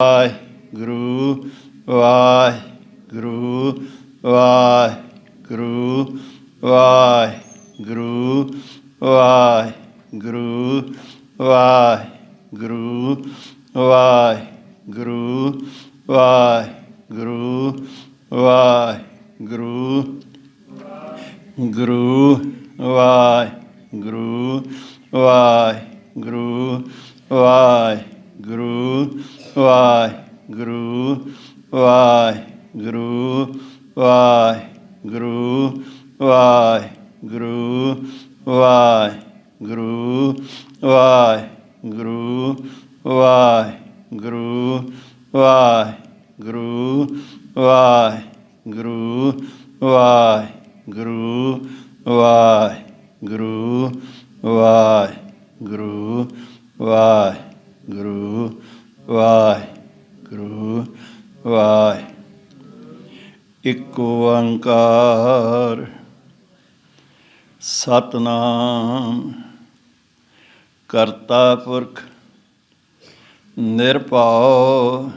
ਵਾਹਿਗੁਰੂ ਵਾਹਿਗੁਰੂ ਵਾਹਿਗੁਰੂ ਵਾਹਿਗੁਰੂ ਵਾਹਿਗੁਰੂ ਵਾਹਿਗੁਰੂ ਵਾਹਿਗੁਰੂ ਵਾਹਿਗੁਰੂ ਵਾਹਿਗੁਰੂ ਗੁਰੂ ਵਾਹਿਗੁਰੂ ਵਾਹਿਗੁਰੂ ਵਾਹਿਗੁਰੂ ਵਾਹਿਗੁਰੂ ਵਾਹਿਗੁਰੂ ਵਾਹਿਗੁਰੂ ਵਾਹਿਗੁਰੂ ਵਾਹਿਗੁਰੂ ਵਾਹਿਗੁਰੂ ਵਾਹਿਗੁਰੂ ਵਾਹਿਗੁਰੂ ਵਾਹਿਗੁਰੂ ਵਾਹਿਗੁਰੂ ਵਾਹਿਗੁਰੂ ਵਾਹਿਗੁਰੂ ਵਾਹਿਗੁਰੂ ਵਾਹਿਗੁਰੂ ਵਾਹਿ ਇੱਕ ਓੰਕਾਰ ਸਤਿਨਾਮ ਕਰਤਾ ਪੁਰਖ ਨਿਰਭਉ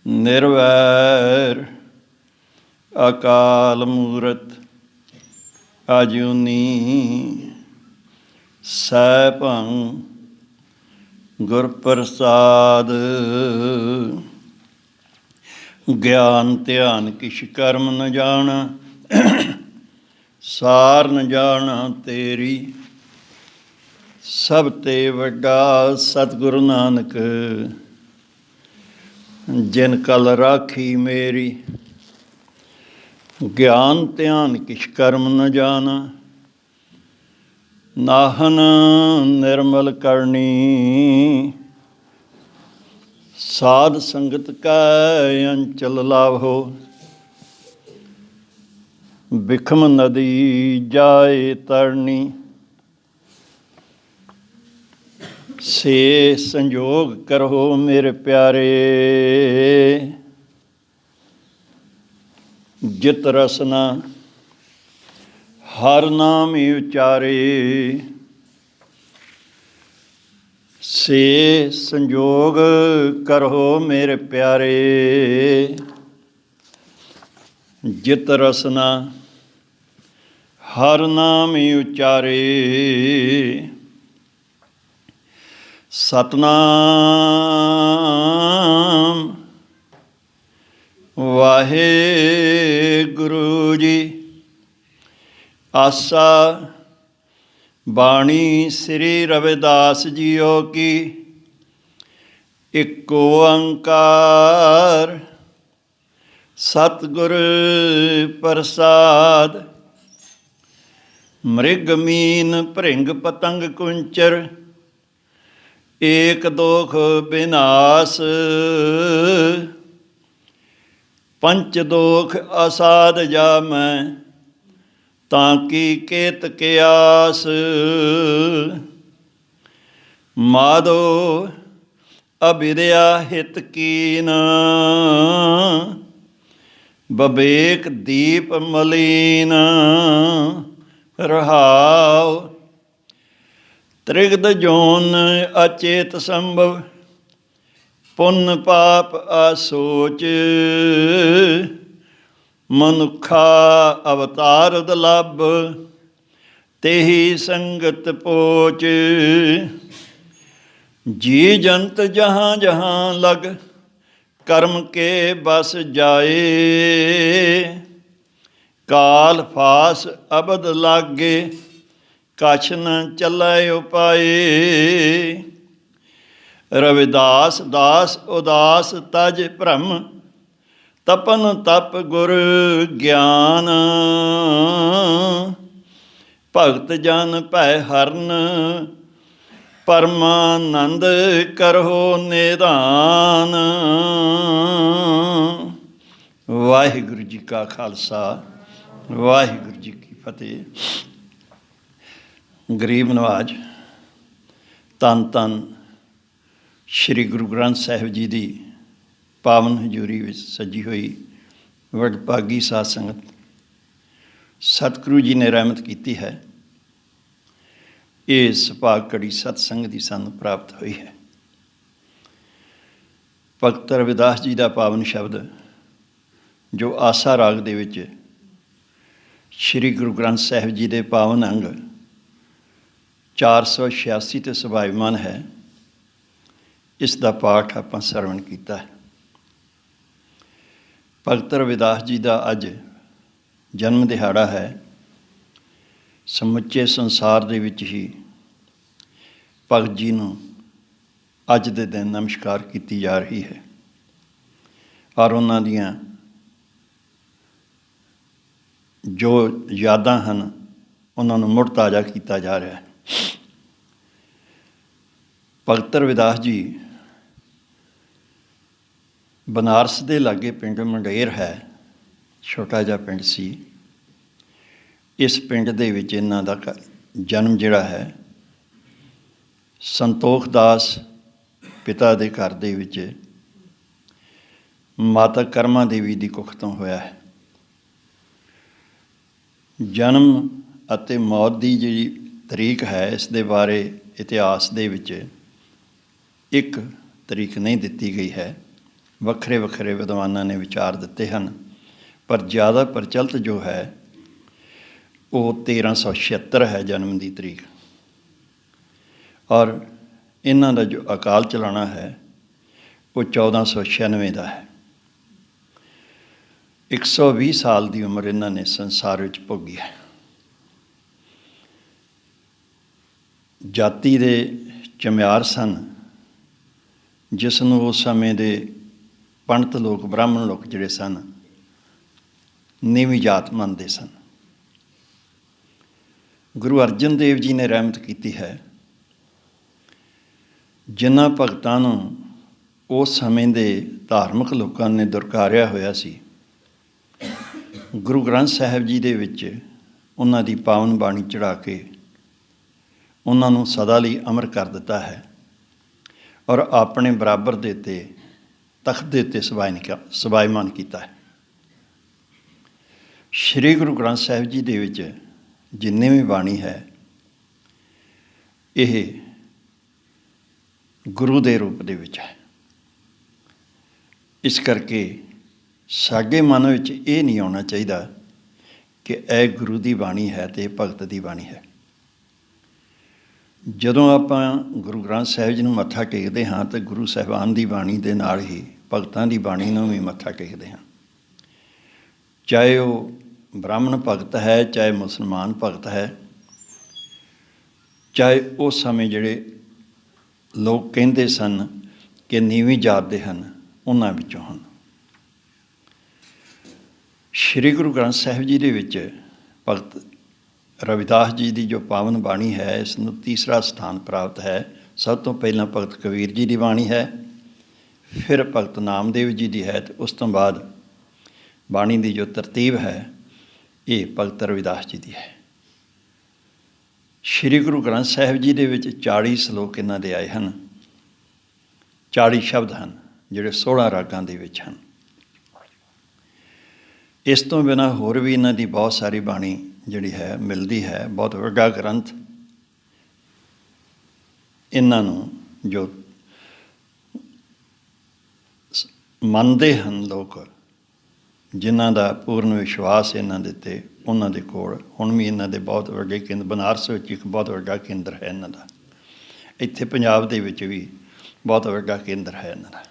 ਨਿਰਵੈਰ ਅਕਾਲ ਮੂਰਤ ਅਜੂਨੀ ਸੈਭੰ ਗੁਰ ਪ੍ਰਸਾਦ ਗਿਆਨ ਧਿਆਨ ਕਿਛ ਕਰਮ ਨ ਜਾਣਾ ਸਾਰ ਨ ਜਾਣਾ ਤੇਰੀ ਸਭ ਤੇ ਵੱਡਾ ਸਤਿਗੁਰੂ ਨਾਨਕ ਜਿਨ ਕਲ ਰਾਖੀ ਮੇਰੀ ਗਿਆਨ ਧਿਆਨ ਕਿਛ ਕਰਮ ਨ ਜਾਣਾ ਨਾਹਨ ਨਿਰਮਲ ਕਰਨੀ ਸਾਧ ਸੰਗਤ ਕੈ ਅੰਚਲ ਲਾਭੋ ਬਿਖਮ ਨਦੀ ਜਾਏ ਤਰਨੀ ਸੇ ਸੰਜੋਗ ਕਰੋ ਮੇਰੇ ਪਿਆਰੇ ਜਿਤ ਰਸਨਾ ਹਰ ਨਾਮ ਹੀ ਉਚਾਰੇ ਸੇ ਸੰਜੋਗ ਕਰੋ ਮੇਰੇ ਪਿਆਰੇ ਜਿਤ ਰਸਨਾ ਹਰ ਨਾਮ ਹੀ ਉਚਾਰੇ ਸਤਿਨਾਮ ਵਾਹਿਗੁਰੂ ਜੀ ਆਸਾ ਬਾਣੀ ਸ੍ਰੀ ਰਵਿਦਾਸ ਜੀਓ ਕੀ ਇੱਕ ਓੰਕਾਰ ਸਤਿਗੁਰ ਪ੍ਰਸਾਦ ਮ੍ਰਿਗ ਮੀਨ ਭ੍ਰਿੰਗ ਪਤੰਗ ਕੁੰਚਰ ਏਕ ਦੋਖ ਬਿਨਾਸ ਪੰਚ ਦੋਖ ਅਸਾਧ ਜਾਮੈ ਤਾਂ ਕੀ ਕੇਤ ਕਿਆਸ ਮਾਧੋ ਅਭਿਦਿਆ ਹਿਤ ਕੀਨ ਬਬੇਕ ਦੀਪ ਮਲੀਨ ਰਹਾਉ ਤ੍ਰਿਗਦ ਜੋਨ ਅਚੇਤ ਸੰਭਵ ਪੁੰਨ ਪਾਪ ਆਸੋਚ ਮਨੁੱਖਾ ਅਵਤਾਰ ਦੁਲੱਭ ਤੇਹੀ ਸੰਗਤ ਪੋਚ ਜੀ ਜੰਤ ਜਹਾਂ ਜਹਾਂ ਲਗ ਕਰਮ ਕੇ ਬਸ ਜਾਏ ਕਾਲ ਫਾਸ ਅਬਦ ਲਾਗੇ ਕਛ ਨ ਚੱਲੈ ਉਪਾਏ ਰਵਿਦਾਸ ਦਾਸ ਉਦਾਸ ਤਜ ਭ੍ਰਮ ਤਪਨ ਤਪ ਗੁਰ ਗਿਆਨ ਭਗਤ ਜਨ ਭੈ ਹਰਨ ਪਰਮਾਨੰਦ ਕਰੋ ਨਿਧਾਨ ਵਾਹਿਗੁਰੂ ਜੀ ਕਾ ਖਾਲਸਾ ਵਾਹਿਗੁਰੂ ਜੀ ਕੀ ਫਤਿਹ। ਗਰੀਬ ਨਵਾਜ ਧੰਨ ਧੰਨ ਸ਼੍ਰੀ ਗੁਰੂ ਗ੍ਰੰਥ ਸਾਹਿਬ ਜੀ ਦੀ ਪਾਵਨ ਹਜ਼ੂਰੀ ਵਿੱਚ ਸੱਜੀ ਹੋਈ ਵਡਭਾਗੀ ਸਾਧ ਸੰਗਤ, ਸਤਿਗੁਰੂ ਜੀ ਨੇ ਰਹਿਮਤ ਕੀਤੀ ਹੈ। ਇਹ ਸੁਭਾਗ ਘੜੀ ਸਤਸੰਗ ਦੀ ਸਾਨੂੰ ਪ੍ਰਾਪਤ ਹੋਈ ਹੈ। ਭਗਤ ਰਵਿਦਾਸ ਜੀ ਦਾ ਪਾਵਨ ਸ਼ਬਦ ਜੋ ਆਸਾ ਰਾਗ ਦੇ ਵਿੱਚ ਸ਼੍ਰੀ ਗੁਰੂ ਗ੍ਰੰਥ ਸਾਹਿਬ ਜੀ ਦੇ ਪਾਵਨ ਅੰਗ 486 ਤੇ ਸੁਭਾਇਮਾਨ ਹੈ, ਇਸ ਦਾ ਪਾਠ ਆਪਾਂ ਸਰਵਣ ਕੀਤਾ ਹੈ। ਭਗਤ ਰਵਿਦਾਸ ਜੀ ਦਾ ਅੱਜ ਜਨਮ ਦਿਹਾੜਾ ਹੈ। ਸਮੁੱਚੇ ਸੰਸਾਰ ਦੇ ਵਿੱਚ ਹੀ ਭਗਤ ਜੀ ਨੂੰ ਅੱਜ ਦੇ ਦਿਨ ਨਮਸਕਾਰ ਕੀਤੀ ਜਾ ਰਹੀ ਹੈ ਔਰ ਉਹਨਾਂ ਦੀਆਂ ਜੋ ਯਾਦਾਂ ਹਨ ਉਹਨਾਂ ਨੂੰ ਮੁੜ ਤਾਜ਼ਾ ਕੀਤਾ ਜਾ ਰਿਹਾ ਹੈ। ਭਗਤ ਰਵਿਦਾਸ ਜੀ ਬਨਾਰਸ ਦੇ ਲਾਗੇ ਪਿੰਡ ਮੰਡੇਰ ਹੈ, ਛੋਟਾ ਜਿਹਾ ਪਿੰਡ ਸੀ। ਇਸ ਪਿੰਡ ਦੇ ਵਿੱਚ ਇਹਨਾਂ ਦਾ ਜਨਮ ਜਿਹੜਾ ਹੈ ਸੰਤੋਖ ਦਾਸ ਪਿਤਾ ਦੇ ਘਰ ਦੇ ਵਿੱਚ ਮਾਤਾ ਕਰਮਾ ਦੇਵੀ ਦੀ ਕੁੱਖ ਤੋਂ ਹੋਇਆ ਹੈ। ਜਨਮ ਅਤੇ ਮੌਤ ਦੀ ਜਿਹੜੀ ਤਰੀਕ ਹੈ ਇਸ ਦੇ ਬਾਰੇ ਇਤਿਹਾਸ ਦੇ ਵਿੱਚ ਇੱਕ ਤਰੀਕ ਨਹੀਂ ਦਿੱਤੀ ਗਈ ਹੈ। ਵੱਖਰੇ ਵੱਖਰੇ ਵਿਦਵਾਨਾਂ ਨੇ ਵਿਚਾਰ ਦਿੱਤੇ ਹਨ, ਪਰ ਜ਼ਿਆਦਾ ਪ੍ਰਚਲਿਤ ਜੋ ਹੈ ਉਹ 1376 ਹੈ ਜਨਮ ਦੀ ਤਰੀਕ, ਔਰ ਇਹਨਾਂ ਦਾ ਜੋ ਅਕਾਲ ਚਲਾਣਾ ਹੈ ਉਹ 1496 ਦਾ ਹੈ। 120 ਸਾਲ ਦੀ ਉਮਰ ਇਹਨਾਂ ਨੇ ਸੰਸਾਰ ਵਿੱਚ ਭੋਗੀ ਹੈ। ਜਾਤੀ ਦੇ ਚਮਿਆਰ ਸਨ, ਜਿਸ ਨੂੰ ਉਸ ਸਮੇਂ ਦੇ ਪੰਡਤ ਲੋਕ, ਬ੍ਰਾਹਮਣ ਲੋਕ ਜਿਹੜੇ ਸਨ, ਨੀਵੀਂ ਜਾਤ ਮੰਨਦੇ ਸਨ। ਗੁਰੂ ਅਰਜਨ ਦੇਵ ਜੀ ਨੇ ਰਹਿਮਤ ਕੀਤੀ ਹੈ। ਜਿਨ੍ਹਾਂ ਭਗਤਾਂ ਨੂੰ ਉਸ ਸਮੇਂ ਦੇ ਧਾਰਮਿਕ ਲੋਕਾਂ ਨੇ ਦੁਰਕਾਰਿਆ ਹੋਇਆ ਸੀ, ਗੁਰੂ ਗ੍ਰੰਥ ਸਾਹਿਬ ਜੀ ਦੇ ਵਿੱਚ ਉਹਨਾਂ ਦੀ ਪਾਵਨ ਬਾਣੀ ਚੜ੍ਹਾ ਕੇ ਉਹਨਾਂ ਨੂੰ ਸਦਾ ਲਈ ਅਮਰ ਕਰ ਦਿੱਤਾ ਹੈ ਔਰ ਆਪਣੇ ਬਰਾਬਰ ਦੇ ਉੱਤੇ ਤਖਤ ਦੇ ਉੱਤੇ ਸਵਾਇਮਾਨ ਕੀਤਾ ਹੈ। ਸ਼੍ਰੀ ਗੁਰੂ ਗ੍ਰੰਥ ਸਾਹਿਬ ਜੀ ਦੇ ਵਿੱਚ ਜਿੰਨੀ ਵੀ ਬਾਣੀ ਹੈ ਇਹ ਗੁਰੂ ਦੇ ਰੂਪ ਦੇ ਵਿੱਚ ਹੈ। ਇਸ ਕਰਕੇ ਸਾਡੇ ਮਨ ਵਿੱਚ ਇਹ ਨਹੀਂ ਆਉਣਾ ਚਾਹੀਦਾ ਕਿ ਇਹ ਗੁਰੂ ਦੀ ਬਾਣੀ ਹੈ ਅਤੇ ਇਹ ਭਗਤ ਦੀ ਬਾਣੀ ਹੈ। ਜਦੋਂ ਆਪਾਂ ਗੁਰੂ ਗ੍ਰੰਥ ਸਾਹਿਬ ਜੀ ਨੂੰ ਮੱਥਾ ਟੇਕਦੇ ਹਾਂ ਤਾਂ ਗੁਰੂ ਸਾਹਿਬਾਨ ਦੀ ਬਾਣੀ ਦੇ ਨਾਲ ਹੀ ਭਗਤਾਂ ਦੀ ਬਾਣੀ ਨੂੰ ਵੀ ਮੱਥਾ ਟੇਕਦੇ ਹਾਂ। ਚਾਹੇ ਉਹ ਬ੍ਰਾਹਮਣ ਭਗਤ ਹੈ, ਚਾਹੇ ਮੁਸਲਮਾਨ ਭਗਤ ਹੈ, ਚਾਹੇ ਉਸ ਸਮੇਂ ਜਿਹੜੇ ਲੋਕ ਕਹਿੰਦੇ ਸਨ ਕਿ ਨੀਵੀਂ ਜਾਤ ਦੇ ਹਨ, ਉਹਨਾਂ ਵਿੱਚੋਂ ਹਨ। ਸ਼੍ਰੀ ਗੁਰੂ ਗ੍ਰੰਥ ਸਾਹਿਬ ਜੀ ਦੇ ਵਿੱਚ ਭਗਤ ਰਵਿਦਾਸ ਜੀ ਦੀ ਜੋ ਪਾਵਨ ਬਾਣੀ ਹੈ ਇਸ ਨੂੰ ਤੀਸਰਾ ਸਥਾਨ ਪ੍ਰਾਪਤ ਹੈ। ਸਭ ਤੋਂ ਪਹਿਲਾਂ ਭਗਤ ਕਬੀਰ ਜੀ ਦੀ ਬਾਣੀ ਹੈ, ਫਿਰ ਭਗਤ ਨਾਮਦੇਵ ਜੀ ਦੀ ਹੈ, ਅਤੇ ਉਸ ਤੋਂ ਬਾਅਦ ਬਾਣੀ ਦੀ ਜੋ ਤਰਤੀਬ ਹੈ ਇਹ ਭਗਤ ਰਵਿਦਾਸ ਜੀ ਦੀ ਹੈ। ਸ਼੍ਰੀ ਗੁਰੂ ਗ੍ਰੰਥ ਸਾਹਿਬ ਜੀ ਦੇ ਵਿੱਚ 40 ਸਲੋਕ ਇਹਨਾਂ ਦੇ ਆਏ ਹਨ, 40 ਸ਼ਬਦ ਹਨ ਜਿਹੜੇ 16 ਰਾਗਾਂ ਦੇ ਵਿੱਚ ਹਨ। ਇਸ ਤੋਂ ਬਿਨਾਂ ਹੋਰ ਵੀ ਇਹਨਾਂ ਦੀ ਬਹੁਤ ਸਾਰੀ ਬਾਣੀ ਜਿਹੜੀ ਹੈ ਮਿਲਦੀ ਹੈ। ਬਹੁਤ ਵੱਡਾ ਗ੍ਰੰਥ ਇਹਨਾਂ ਨੂੰ ਜੋ ਮੰਨਦੇ ਹਨ ਲੋਕ, ਜਿਨ੍ਹਾਂ ਦਾ ਪੂਰਨ ਵਿਸ਼ਵਾਸ ਇਹਨਾਂ ਦੇ 'ਤੇ, ਉਹਨਾਂ ਦੇ ਕੋਲ ਹੁਣ ਵੀ ਇਹਨਾਂ ਦੇ ਬਹੁਤ ਵੱਡੇ ਕੇਂਦਰ, ਬਨਾਰਸ ਵਿੱਚ ਇੱਕ ਬਹੁਤ ਵੱਡਾ ਕੇਂਦਰ ਹੈ ਇਹਨਾਂ ਦਾ। ਇੱਥੇ ਪੰਜਾਬ ਦੇ ਵਿੱਚ ਵੀ ਬਹੁਤ ਵੱਡਾ ਕੇਂਦਰ ਹੈ ਇਹਨਾਂ ਦਾ।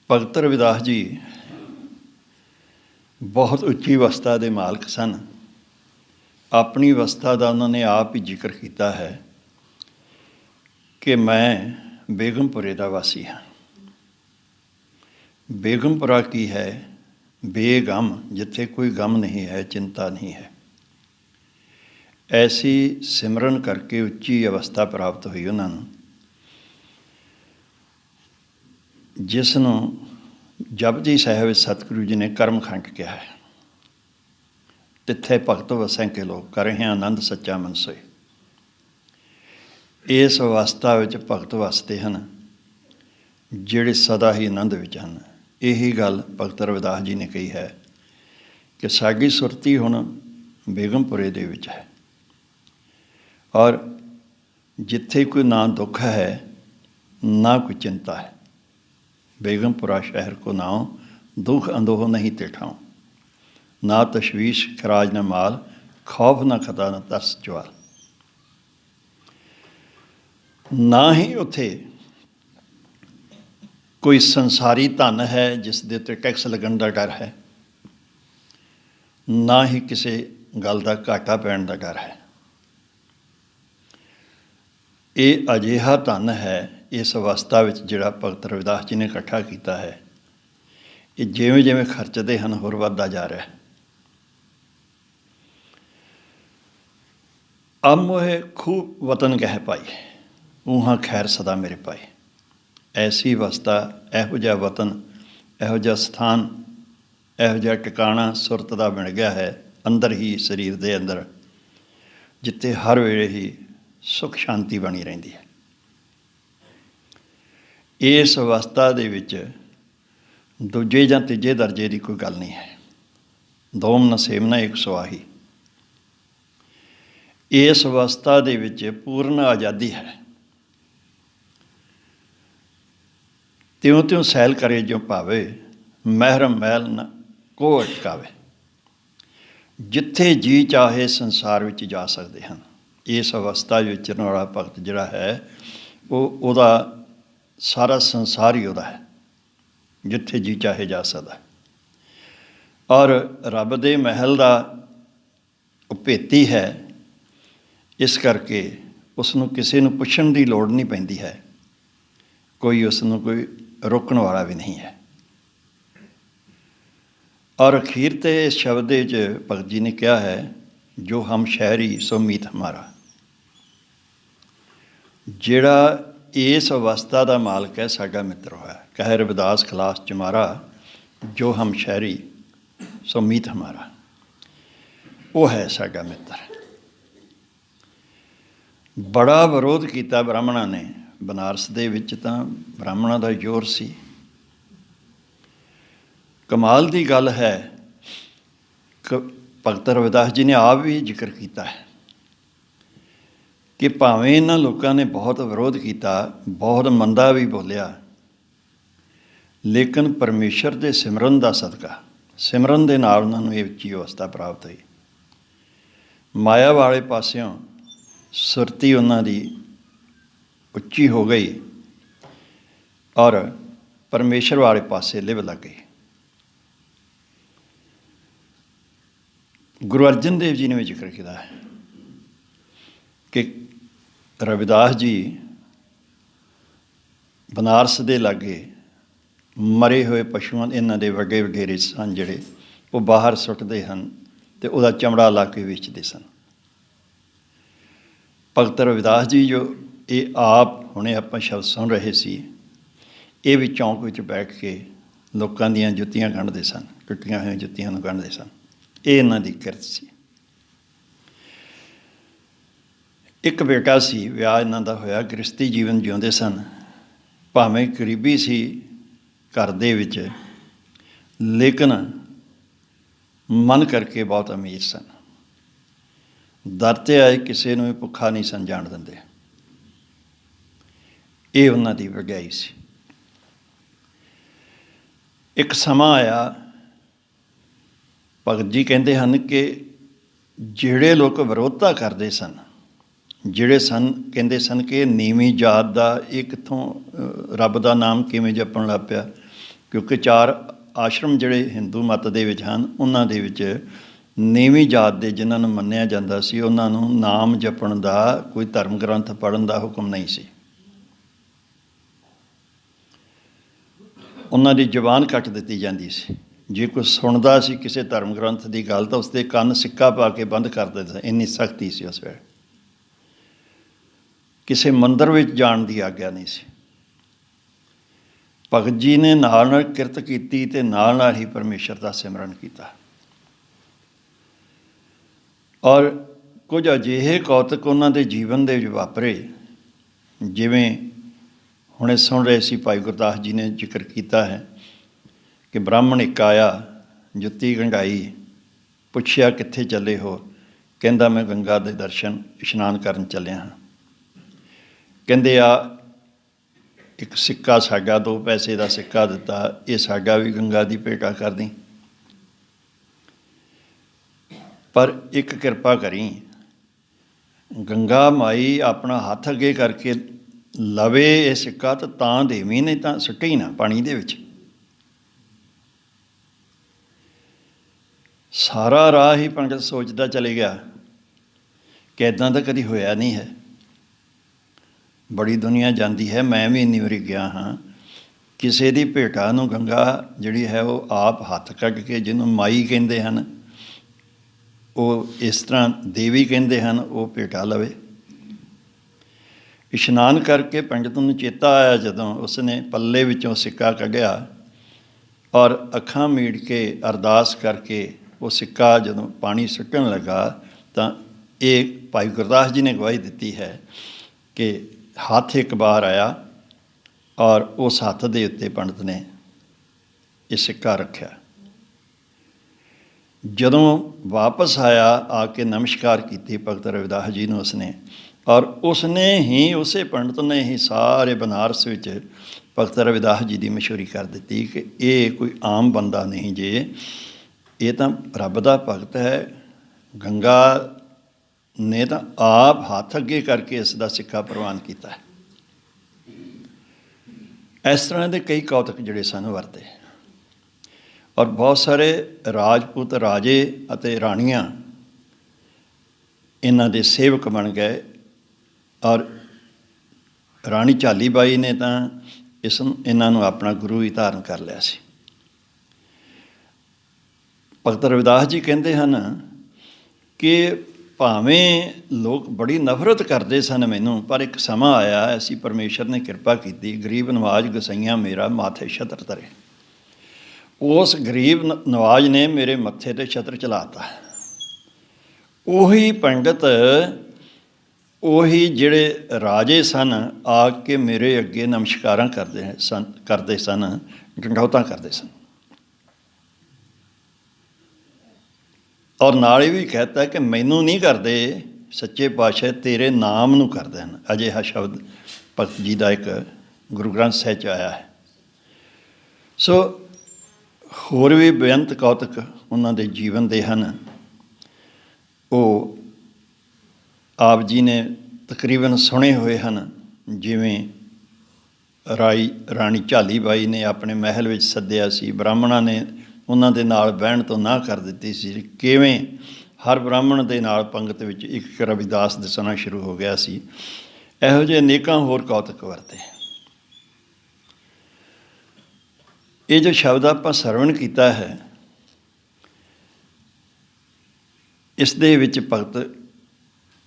ਭਗਤ ਰਵਿਦਾਸ ਜੀ ਬਹੁਤ ਉੱਚੀ ਅਵਸਥਾ ਦੇ ਮਾਲਕ ਸਨ। ਆਪਣੀ ਅਵਸਥਾ ਦਾ ਉਹਨਾਂ ਨੇ ਆਪ ਹੀ ਜ਼ਿਕਰ ਕੀਤਾ ਹੈ ਕਿ ਮੈਂ ਬੇਗਮਪੁਰੇ ਦਾ ਵਾਸੀ ਹਾਂ। ਬੇਗਮਪੁਰਾ ਕੀ ਹੈ? ਬੇਗਮ, ਜਿੱਥੇ ਕੋਈ ਗਮ ਨਹੀਂ ਹੈ, ਚਿੰਤਾ ਨਹੀਂ ਹੈ। ਐਸੀ ਸਿਮਰਨ ਕਰਕੇ ਉੱਚੀ ਅਵਸਥਾ ਪ੍ਰਾਪਤ ਹੋਈ ਉਹਨਾਂ ਨੂੰ, ਜਿਸ ਨੂੰ ਜਪਜੀ ਸਾਹਿਬ ਵਿੱਚ ਸਤਿਗੁਰੂ ਜੀ ਨੇ ਕਰਮਖੰਡ ਕਿਹਾ ਹੈ। ਤਿੱਥੇ ਭਗਤ ਵਸੈਂ ਕੇ ਲੋਕ ਕਰਹਿ ਆਨੰਦ ਸੱਚਾ ਮਨ ਸੋਇ। ਇਸ ਅਵਸਥਾ ਵਿੱਚ ਭਗਤ ਵਸਦੇ ਹਨ ਜਿਹੜੇ ਸਦਾ ਹੀ ਆਨੰਦ ਵਿੱਚ ਹਨ। ਇਹੀ ਗੱਲ ਭਗਤ ਰਵਿਦਾਸ ਜੀ ਨੇ ਕਹੀ ਹੈ ਕਿ ਸਾਡੀ ਸੁਰਤੀ ਹੁਣ ਬੇਗਮਪੁਰੇ ਦੇ ਵਿੱਚ ਹੈ, ਔਰ ਜਿੱਥੇ ਕੋਈ ਨਾ ਦੁੱਖ ਹੈ ना कोई चिंता है। बेगमपुरा शहर को नाव, दुख अंदोह नहीं तिठाऊं। ना तशवीश खराज न माल, खौफ न खता न तरस जवाल। ना ही उत्थे कोई संसारी धन है जिस दे उत्ते टैक्स लगन का डर है, ना ही किसी गल का घाटा पैण का डर है। ये अजिहा धन है इस अवस्था में जिहड़ा भगत रविदास जी ने इकट्ठा किया है। ये जिवें जिवें खर्चते हैं होर वधदा जा रहा है। अब मोहे खूब वतन कह पाई, ऊहा खैर सदा मेरे पाई। ऐसी अवस्था, इहो जिहा वतन, इहो जिहा स्थान, इहो जिहा टिकाणा सुरत का बन गया है अंदर ही, शरीर के अंदर, जिथे हर वेले ही सुख शांति बनी रहिंदी है। इस अवस्था दे विच दूजे जां तीजे दर्जे की कोई गल नहीं है। दोम न सेम न एक सुआही। इस अवस्था दे विच पूर्ण आज़ादी है। त्यों त्यों सैल करे जो पावे, महरम महल न को अटकावे। जिथे जी चाहे संसार विच जा सकते हैं। इस अवस्था विचरण वाला भगत जिहड़ा है वो सारा संसार ही उहदा है, जिथे जी चाहे जा सकता है। और रब दे महल का भेती है, इस करके उसनूं किसी नूं पुछण की लोड़ नहीं पैंदी है। कोई उसनूं कोई रोकण वाला भी नहीं है। और अखीर ते इस शब्द भगत जी ने कहा है, जो हम शहरी सो मीत हमारा। जिहड़ा इस अवस्था का मालक है साडा मित्र होया। कहे रविदास खलास चमारा, जो हम शहरी सो मीत हमारा। वो है साडा मित्र। बड़ा विरोध किया ब्राह्मणों ने। बनारस दे विच तां ब्राह्मणों का जोर सी। कमाल की गल है, भगत रविदास जी ने आप भी जिक्र किया है कि भावें इन्हां लोगों ने बहुत विरोध किया, बहुत मंदा भी बोलिया, लेकिन परमेश्वर के सिमरन का सदका, सिमरन के नाल उन्होंने ये उच्ची अवस्था प्राप्त हुई। माया वाले पासियों सुरती उन्होंने उच्ची हो गई और परमेश्वर वाले पासे लिव लग गई। गुरु अर्जन देव जी ने भी जिक्र किया है कि रविदास जी बनारस के लागे मरे हुए पशुओं, इन्हों के वगे वगेरे सन जोड़े वो बाहर सुटते हैं तो वह चमड़ा ला के वेचते सन। भगत रविदास जी जो ये आप हुणे आप शब्द सुन रहे सी, ये भी चौंक विच बैठ के लोगों दीयां जुत्तियां गंढदे सन, टुटियां हुई जुत्तियां गंढदे सन। ये इन्हां दी किरत सी। एक बेटा सी, विआह इन्हां दा होया, गृहस्थी जीवन जिउंदे सन। भावें गरीबी सी घर दे विच, लेकिन मन करके बहुत अमीर सन। दर ते आए किसी नूं भी भुखा नहीं सन जाण दिंदे। ये उन्हां दी वड्याई सी। एक समा आया, भगत जी कहते हैं कि जिहड़े लोग विरोधता करते सन, जिहड़े सन कहते सन कि नीवीं जात का ये कित्थों रब का नाम किवें जपण लग पिया, क्योंकि 4 आश्रम जिहड़े हिंदू मत दे विच हन, उन्हां दे विच नीवीं जात दे जिन्हां नूं मन्निया जांदा सी, उन्हां नूं नाम जपण का कोई धर्म ग्रंथ पढ़न का हुक्म नहीं सी। उन्हां दी जबान कट दित्ती जांदी सी। जे कोई सुनदा सी किसी धर्म ग्रंथ की गल तो उसके कंन सिक्का पा के बंद कर दिंदे सी। इन्नी सख्ती सी उस वेले। किसी मंदिर में जाण की आग्या नहीं सी। भगत जी ने नाल किरत की ते नाल ही परमेश्वर का सिमरन किया। और कुछ अजिहे कौतक उन्होंने जीवन के वापरे, जिवें हुणे सुन रहे सी भाई गुरदास जी ने जिक्र किया है कि ब्राह्मण एक आया, जुत्ती गंढाई, पुछया कित्थे चले हो, कहंदा मैं गंगा के दर्शन इशनान करन चलिया हाँ। कहंदे आ ਇੱਕ ਸਿੱਕਾ ਸਾਗਾ 2 ਪੈਸੇ ਦਾ ਸਿੱਕਾ ਦਿੱਤਾ, ਇਹ ਸਾਗਾ ਵੀ ਗੰਗਾ ਦੀ ਭੇਟਾ ਕਰ ਦੇਈਂ। ਪਰ ਇੱਕ ਕਿਰਪਾ ਕਰੀ, ਗੰਗਾ ਮਾਈ ਆਪਣਾ ਹੱਥ ਅੱਗੇ ਕਰਕੇ ਲਵੇ ਇਹ ਸਿੱਕਾ ਤਾਂ ਦੇਵੀਂ, ਨਹੀਂ ਤਾਂ ਸੁੱਟੀ ਨਾ ਪਾਣੀ ਦੇ ਵਿੱਚ। ਸਾਰਾ ਰਾਹ ਹੀ ਪੰਡਤ ਸੋਚਦਾ ਚਲੇ ਗਿਆ ਕਿ ਇੱਦਾਂ ਤਾਂ ਕਦੀ ਹੋਇਆ ਨਹੀਂ ਹੈ, ਬੜੀ ਦੁਨੀਆ ਜਾਂਦੀ ਹੈ, ਮੈਂ ਵੀ ਇੰਨੀ ਵਾਰੀ ਗਿਆ ਹਾਂ। ਕਿਸੇ ਦੀ ਭੇਟਾ ਨੂੰ ਗੰਗਾ ਜਿਹੜੀ ਹੈ ਉਹ ਆਪ ਹੱਥ ਕੱਢ ਕੇ, ਜਿਹਨੂੰ ਮਾਈ ਕਹਿੰਦੇ ਹਨ, ਉਹ ਇਸ ਤਰ੍ਹਾਂ ਦੇਵੀ ਕਹਿੰਦੇ ਹਨ, ਉਹ ਭੇਟਾ ਲਵੇ। ਇਸ਼ਨਾਨ ਕਰਕੇ ਪੰਡਤ ਨੂੰ ਚੇਤਾ ਆਇਆ ਜਦੋਂ ਉਸਨੇ ਪੱਲੇ ਵਿੱਚੋਂ ਸਿੱਕਾ ਕੱਢਿਆ ਔਰ ਅੱਖਾਂ ਮੀਟ ਕੇ ਅਰਦਾਸ ਕਰਕੇ ਉਹ ਸਿੱਕਾ ਜਦੋਂ ਪਾਣੀ ਸੁੱਟਣ ਲੱਗਾ ਤਾਂ ਇਹ ਭਾਈ ਗੁਰਦਾਸ ਜੀ ਨੇ ਗਵਾਹੀ ਦਿੱਤੀ ਹੈ ਕਿ ਹੱਥ ਇੱਕ ਵਾਰ ਆਇਆ ਔਰ ਉਸ ਹੱਥ ਦੇ ਉੱਤੇ ਪੰਡਤ ਨੇ ਇਹ ਸਿੱਕਾ ਰੱਖਿਆ। ਜਦੋਂ ਵਾਪਸ ਆਇਆ, ਆ ਕੇ ਨਮਸਕਾਰ ਕੀਤੀ ਭਗਤ ਰਵਿਦਾਸ ਜੀ ਨੂੰ ਉਸਨੇ, ਔਰ ਉਸਨੇ ਹੀ, ਉਸੇ ਪੰਡਤ ਨੇ ਹੀ ਸਾਰੇ ਬਨਾਰਸ ਵਿੱਚ ਭਗਤ ਰਵਿਦਾਸ ਜੀ ਦੀ ਮਸ਼ਹੂਰੀ ਕਰ ਦਿੱਤੀ ਕਿ ਇਹ ਕੋਈ ਆਮ ਬੰਦਾ ਨਹੀਂ ਜੇ, ਇਹ ਤਾਂ ਰੱਬ ਦਾ ਭਗਤ ਹੈ। ਗੰਗਾ ਨੇ ਤਾਂ ਆਪ ਹੱਥ ਅੱਗੇ ਕਰਕੇ ਇਸ ਦਾ ਸਿੱਕਾ ਪ੍ਰਵਾਨ ਕੀਤਾ ਹੈ। ਇਸ ਤਰ੍ਹਾਂ ਦੇ ਕਈ ਕੌਤਕ ਜਿਹੜੇ ਸਨ ਵਰਤੇ, ਔਰ ਬਹੁਤ ਸਾਰੇ ਰਾਜਪੂਤ ਰਾਜੇ ਅਤੇ ਰਾਣੀਆਂ ਇਹਨਾਂ ਦੇ ਸੇਵਕ ਬਣ ਗਏ, ਔਰ ਰਾਣੀ ਝਾਲੀ ਬਾਈ ਨੇ ਤਾਂ ਇਹਨਾਂ ਨੂੰ ਆਪਣਾ ਗੁਰੂ ਹੀ ਧਾਰਨ ਕਰ ਲਿਆ ਸੀ। ਭਗਤ ਰਵਿਦਾਸ ਜੀ ਕਹਿੰਦੇ ਹਨ ਕਿ ਭਾਵੇਂ ਲੋਕ ਬੜੀ ਨਫ਼ਰਤ ਕਰਦੇ ਸਨ ਮੈਨੂੰ, ਪਰ ਇੱਕ ਸਮਾਂ ਆਇਆ, ਐਸੀ ਪਰਮੇਸ਼ਰ ਨੇ ਕਿਰਪਾ ਕੀਤੀ, ਗਰੀਬ ਨਵਾਜ ਗਸਈਆਂ ਮੇਰਾ ਮਾਥੇ ਛਤਰ ਧਰੇ। ਉਸ ਗਰੀਬ ਨਵਾਜ ਨੇ ਮੇਰੇ ਮੱਥੇ 'ਤੇ ਛਤਰ ਚਲਾਤਾ। ਉਹੀ ਪੰਡਤ, ਉਹੀ ਜਿਹੜੇ ਰਾਜੇ ਸਨ, ਆ ਕੇ ਮੇਰੇ ਅੱਗੇ ਨਮਸਕਾਰਾਂ ਕਰਦੇ ਸਨ, ਡੰਡੌਤਾਂ ਕਰਦੇ ਸਨ, ਔਰ ਨਾਲ ਇਹ ਵੀ ਕਹਿਤਾ ਕਿ ਮੈਨੂੰ ਨਹੀਂ ਕਰਦੇ, ਸੱਚੇ ਪਾਤਸ਼ਾਹ ਤੇਰੇ ਨਾਮ ਨੂੰ ਕਰਦੇ ਹਨ। ਅਜਿਹਾ ਸ਼ਬਦ ਭਗਤ ਜੀ ਦਾ ਇੱਕ ਗੁਰੂ ਗ੍ਰੰਥ ਸਾਹਿਬ 'ਚ ਆਇਆ ਹੈ। ਸੋ ਹੋਰ ਵੀ ਬੇਅੰਤ ਕੌਤਕ ਉਹਨਾਂ ਦੇ ਜੀਵਨ ਦੇ ਹਨ। ਉਹ ਆਪ ਜੀ ਨੇ ਤਕਰੀਬਨ ਸੁਣੇ ਹੋਏ ਹਨ, ਜਿਵੇਂ ਰਾਣੀ ਝਾਲੀ ਬਾਈ ਨੇ ਆਪਣੇ ਮਹਿਲ ਵਿੱਚ ਸੱਦਿਆ ਸੀ, ਬ੍ਰਾਹਮਣਾਂ ਨੇ ਉਹਨਾਂ ਦੇ ਨਾਲ ਬਹਿਣ ਤੋਂ ਨਾਂਹ ਕਰ ਦਿੱਤੀ ਸੀ, ਕਿਵੇਂ ਹਰ ਬ੍ਰਾਹਮਣ ਦੇ ਨਾਲ ਪੰਗਤ ਵਿੱਚ ਇੱਕ ਰਵਿਦਾਸ ਦਿਸਣਾ ਸ਼ੁਰੂ ਹੋ ਗਿਆ ਸੀ। ਇਹੋ ਜਿਹੇ ਅਨੇਕਾਂ ਹੋਰ ਕੌਤਕ ਵਰਤੇ। ਇਹ ਜੋ ਸ਼ਬਦ ਆਪਾਂ ਸਰਵਣ ਕੀਤਾ ਹੈ, ਇਸ ਦੇ ਵਿੱਚ ਭਗਤ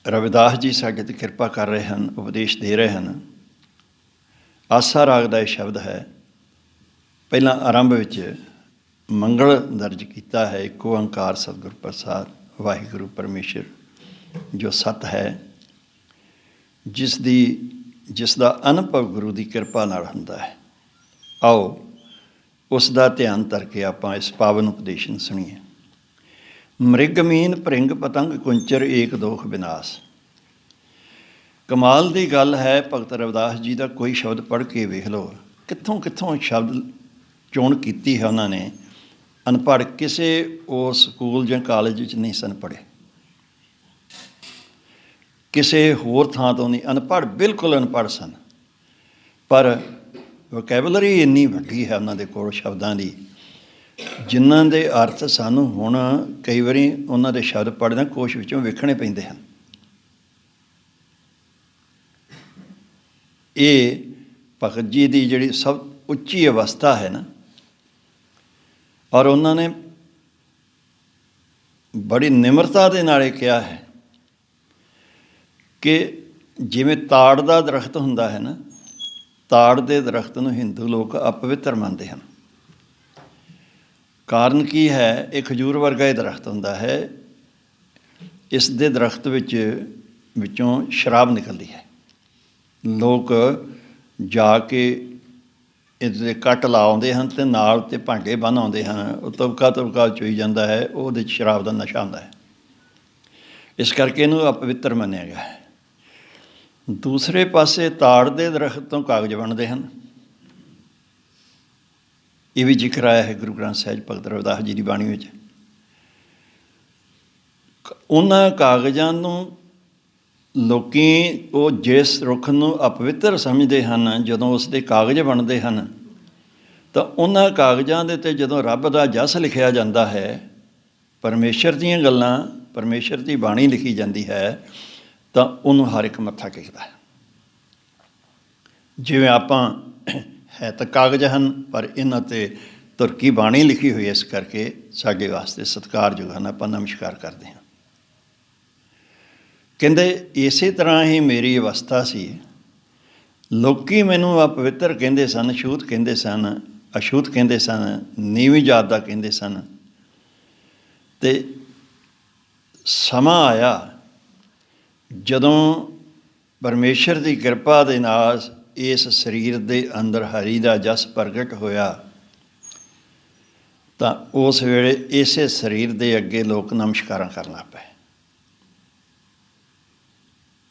ਰਵਿਦਾਸ ਜੀ ਸਾਡੇ 'ਤੇ ਕਿਰਪਾ ਕਰ ਰਹੇ ਹਨ, ਉਪਦੇਸ਼ ਦੇ ਰਹੇ ਹਨ। ਆਸਾ ਰਾਗ ਦਾ ਇਹ ਸ਼ਬਦ ਹੈ। ਪਹਿਲਾਂ ਆਰੰਭ ਵਿੱਚ ਮੰਗਲ ਦਰਜ ਕੀਤਾ ਹੈ, ਇੱਕ ਓਂਕਾਰ ਸਤਿਗੁਰ ਪ੍ਰਸਾਦ, ਵਾਹਿਗੁਰੂ ਪਰਮੇਸ਼ਰ ਜੋ ਸਤ ਹੈ, ਜਿਸ ਦਾ ਅਨੁਭਵ ਗੁਰੂ ਦੀ ਕਿਰਪਾ ਨਾਲ ਹੁੰਦਾ ਹੈ। ਆਓ ਉਸ ਦਾ ਧਿਆਨ ਧਰ ਕੇ ਆਪਾਂ ਇਸ ਪਾਵਨ ਉਪਦੇਸ਼ ਨੂੰ ਸੁਣੀਏ। ਮ੍ਰਿਗ ਮੀਨ ਭ੍ਰਿੰਗ ਪਤੰਗ ਕੁੰਚਰ ਏਕ ਦੋਖ ਵਿਨਾਸ਼। ਕਮਾਲ ਦੀ ਗੱਲ ਹੈ, ਭਗਤ ਰਵਿਦਾਸ ਜੀ ਦਾ ਕੋਈ ਸ਼ਬਦ ਪੜ੍ਹ ਕੇ ਵੇਖ ਲਓ, ਕਿੱਥੋਂ ਕਿੱਥੋਂ ਸ਼ਬਦ ਚੋਣ ਕੀਤੀ ਹੈ ਉਹਨਾਂ ਨੇ। ਅਨਪੜ੍ਹ ਕਿਸੇ ਉਹ ਸਕੂਲ ਜਾਂ ਕਾਲਜ ਵਿੱਚ ਨਹੀਂ ਸਨ ਪੜ੍ਹੇ, ਕਿਸੇ ਹੋਰ ਥਾਂ ਤੋਂ ਨਹੀਂ, ਅਨਪੜ੍ਹ, ਬਿਲਕੁਲ ਅਨਪੜ੍ਹ ਸਨ, ਪਰ ਵੋਕੈਬਲਰੀ ਇੰਨੀ ਵੱਡੀ ਹੈ ਉਹਨਾਂ ਦੇ ਕੋਲ ਸ਼ਬਦਾਂ ਦੀ, ਜਿਨ੍ਹਾਂ ਦੇ ਅਰਥ ਸਾਨੂੰ ਹੁਣ ਕਈ ਵਾਰੀ ਉਹਨਾਂ ਦੇ ਸ਼ਬਦ ਪੜ੍ਹਦਿਆਂ ਕੋਸ਼ ਵਿੱਚੋਂ ਵੇਖਣੇ ਪੈਂਦੇ ਹਨ। ਇਹ ਭਗਤ ਜੀ ਦੀ ਜਿਹੜੀ ਸਭ ਉੱਚੀ ਅਵਸਥਾ ਹੈ ਨਾ, ਔਰ ਉਹਨਾਂ ਨੇ ਬੜੀ ਨਿਮਰਤਾ ਦੇ ਨਾਲ ਇਹ ਕਿਹਾ ਹੈ ਕਿ ਜਿਵੇਂ ਤਾੜ ਦਾ ਦਰਖਤ ਹੁੰਦਾ ਹੈ ਨਾ, ਤਾੜ ਦੇ ਦਰਖਤ ਨੂੰ ਹਿੰਦੂ ਲੋਕ ਅਪਵਿੱਤਰ ਮੰਨਦੇ ਹਨ। ਕਾਰਨ ਕੀ ਹੈ? ਇਹ ਖਜੂਰ ਵਰਗਾ ਹੀ ਦਰਖਤ ਹੁੰਦਾ ਹੈ, ਇਸ ਦੇ ਦਰਖਤ ਵਿੱਚੋਂ ਸ਼ਰਾਬ ਨਿਕਲਦੀ ਹੈ। ਲੋਕ ਜਾ ਕੇ ਇਹਦੇ ਕੱਟ ਲਾਉਂਦੇ ਹਨ ਅਤੇ ਨਾਲ ਤੇ ਭਾਂਡੇ ਬੰਨ੍ਹ ਆਉਂਦੇ ਹਨ, ਉਹ ਤੁਬਕਾ ਚੋਈ ਜਾਂਦਾ ਹੈ, ਉਹਦੇ 'ਚ ਸ਼ਰਾਬ ਦਾ ਨਸ਼ਾ ਹੁੰਦਾ ਹੈ, ਇਸ ਕਰਕੇ ਇਹਨੂੰ ਅਪਵਿੱਤਰ ਮੰਨਿਆ ਗਿਆ ਹੈ। ਦੂਸਰੇ ਪਾਸੇ ਤਾੜ ਦੇ ਦਰਖਤ ਤੋਂ ਕਾਗਜ਼ ਬਣਦੇ ਹਨ, ਇਹ ਵੀ ਜ਼ਿਕਰ ਆਇਆ ਹੈ ਗੁਰੂ ਗ੍ਰੰਥ ਸਾਹਿਬ ਭਗਤ ਰਵਿਦਾਸ ਜੀ ਦੀ ਬਾਣੀ ਵਿੱਚ। ਉਹਨਾਂ ਕਾਗਜ਼ਾਂ ਨੂੰ ਲੋਕੀ ਉਹ ਜਿਸ ਰੁੱਖ ਨੂੰ ਅਪਵਿੱਤਰ ਸਮਝਦੇ ਹਨ, ਜਦੋਂ ਉਸ ਦੇ ਕਾਗਜ਼ ਬਣਦੇ ਹਨ ਤਾਂ ਉਹਨਾਂ ਕਾਗਜ਼ਾਂ ਦੇ ਉੱਤੇ ਜਦੋਂ ਰੱਬ ਦਾ ਜਸ ਲਿਖਿਆ ਜਾਂਦਾ ਹੈ, ਪਰਮੇਸ਼ਰ ਦੀਆਂ ਗੱਲਾਂ, ਪਰਮੇਸ਼ਰ ਦੀ ਬਾਣੀ ਲਿਖੀ ਜਾਂਦੀ ਹੈ, ਤਾਂ ਉਹਨੂੰ ਹਰ ਇੱਕ ਮੱਥਾ ਟੇਕਦਾ ਹੈ। ਜਿਵੇਂ ਆਪਾਂ ਹੈ ਤਾਂ ਕਾਗਜ਼ ਹਨ, ਪਰ ਇਹਨਾਂ 'ਤੇ ਤੁਰਕੀ ਬਾਣੀ ਲਿਖੀ ਹੋਈ, ਇਸ ਕਰਕੇ ਸਾਡੇ ਵਾਸਤੇ ਸਤਿਕਾਰਯੋਗ ਹਨ, ਆਪਾਂ ਨਮਸਕਾਰ ਕਰਦੇ ਹਾਂ। ਕਹਿੰਦੇ ਇਸੇ ਤਰ੍ਹਾਂ ਹੀ ਮੇਰੀ ਅਵਸਥਾ ਸੀ। ਲੋਕੀ ਮੈਨੂੰ ਅਪਵਿੱਤਰ ਕਹਿੰਦੇ ਸਨ, ਛੂਤ ਕਹਿੰਦੇ ਸਨ, ਅਛੂਤ ਕਹਿੰਦੇ ਸਨ, ਨੀਵੀਂ ਜਾਤ ਦਾ ਕਹਿੰਦੇ ਸਨ। ਅਤੇ ਸਮਾਂ ਆਇਆ ਜਦੋਂ ਪਰਮੇਸ਼ਰ ਦੀ ਕਿਰਪਾ ਦੇ ਨਾਲ ਇਸ ਸਰੀਰ ਦੇ ਅੰਦਰ ਹਰੀ ਦਾ ਜਸ ਪ੍ਰਗਟ ਹੋਇਆ, ਤਾਂ ਉਸ ਵੇਲੇ ਇਸੇ ਸਰੀਰ ਦੇ ਅੱਗੇ ਲੋਕ ਨਮਸਕਾਰਾਂ ਕਰਨ ਲੱਗ ਪਏ।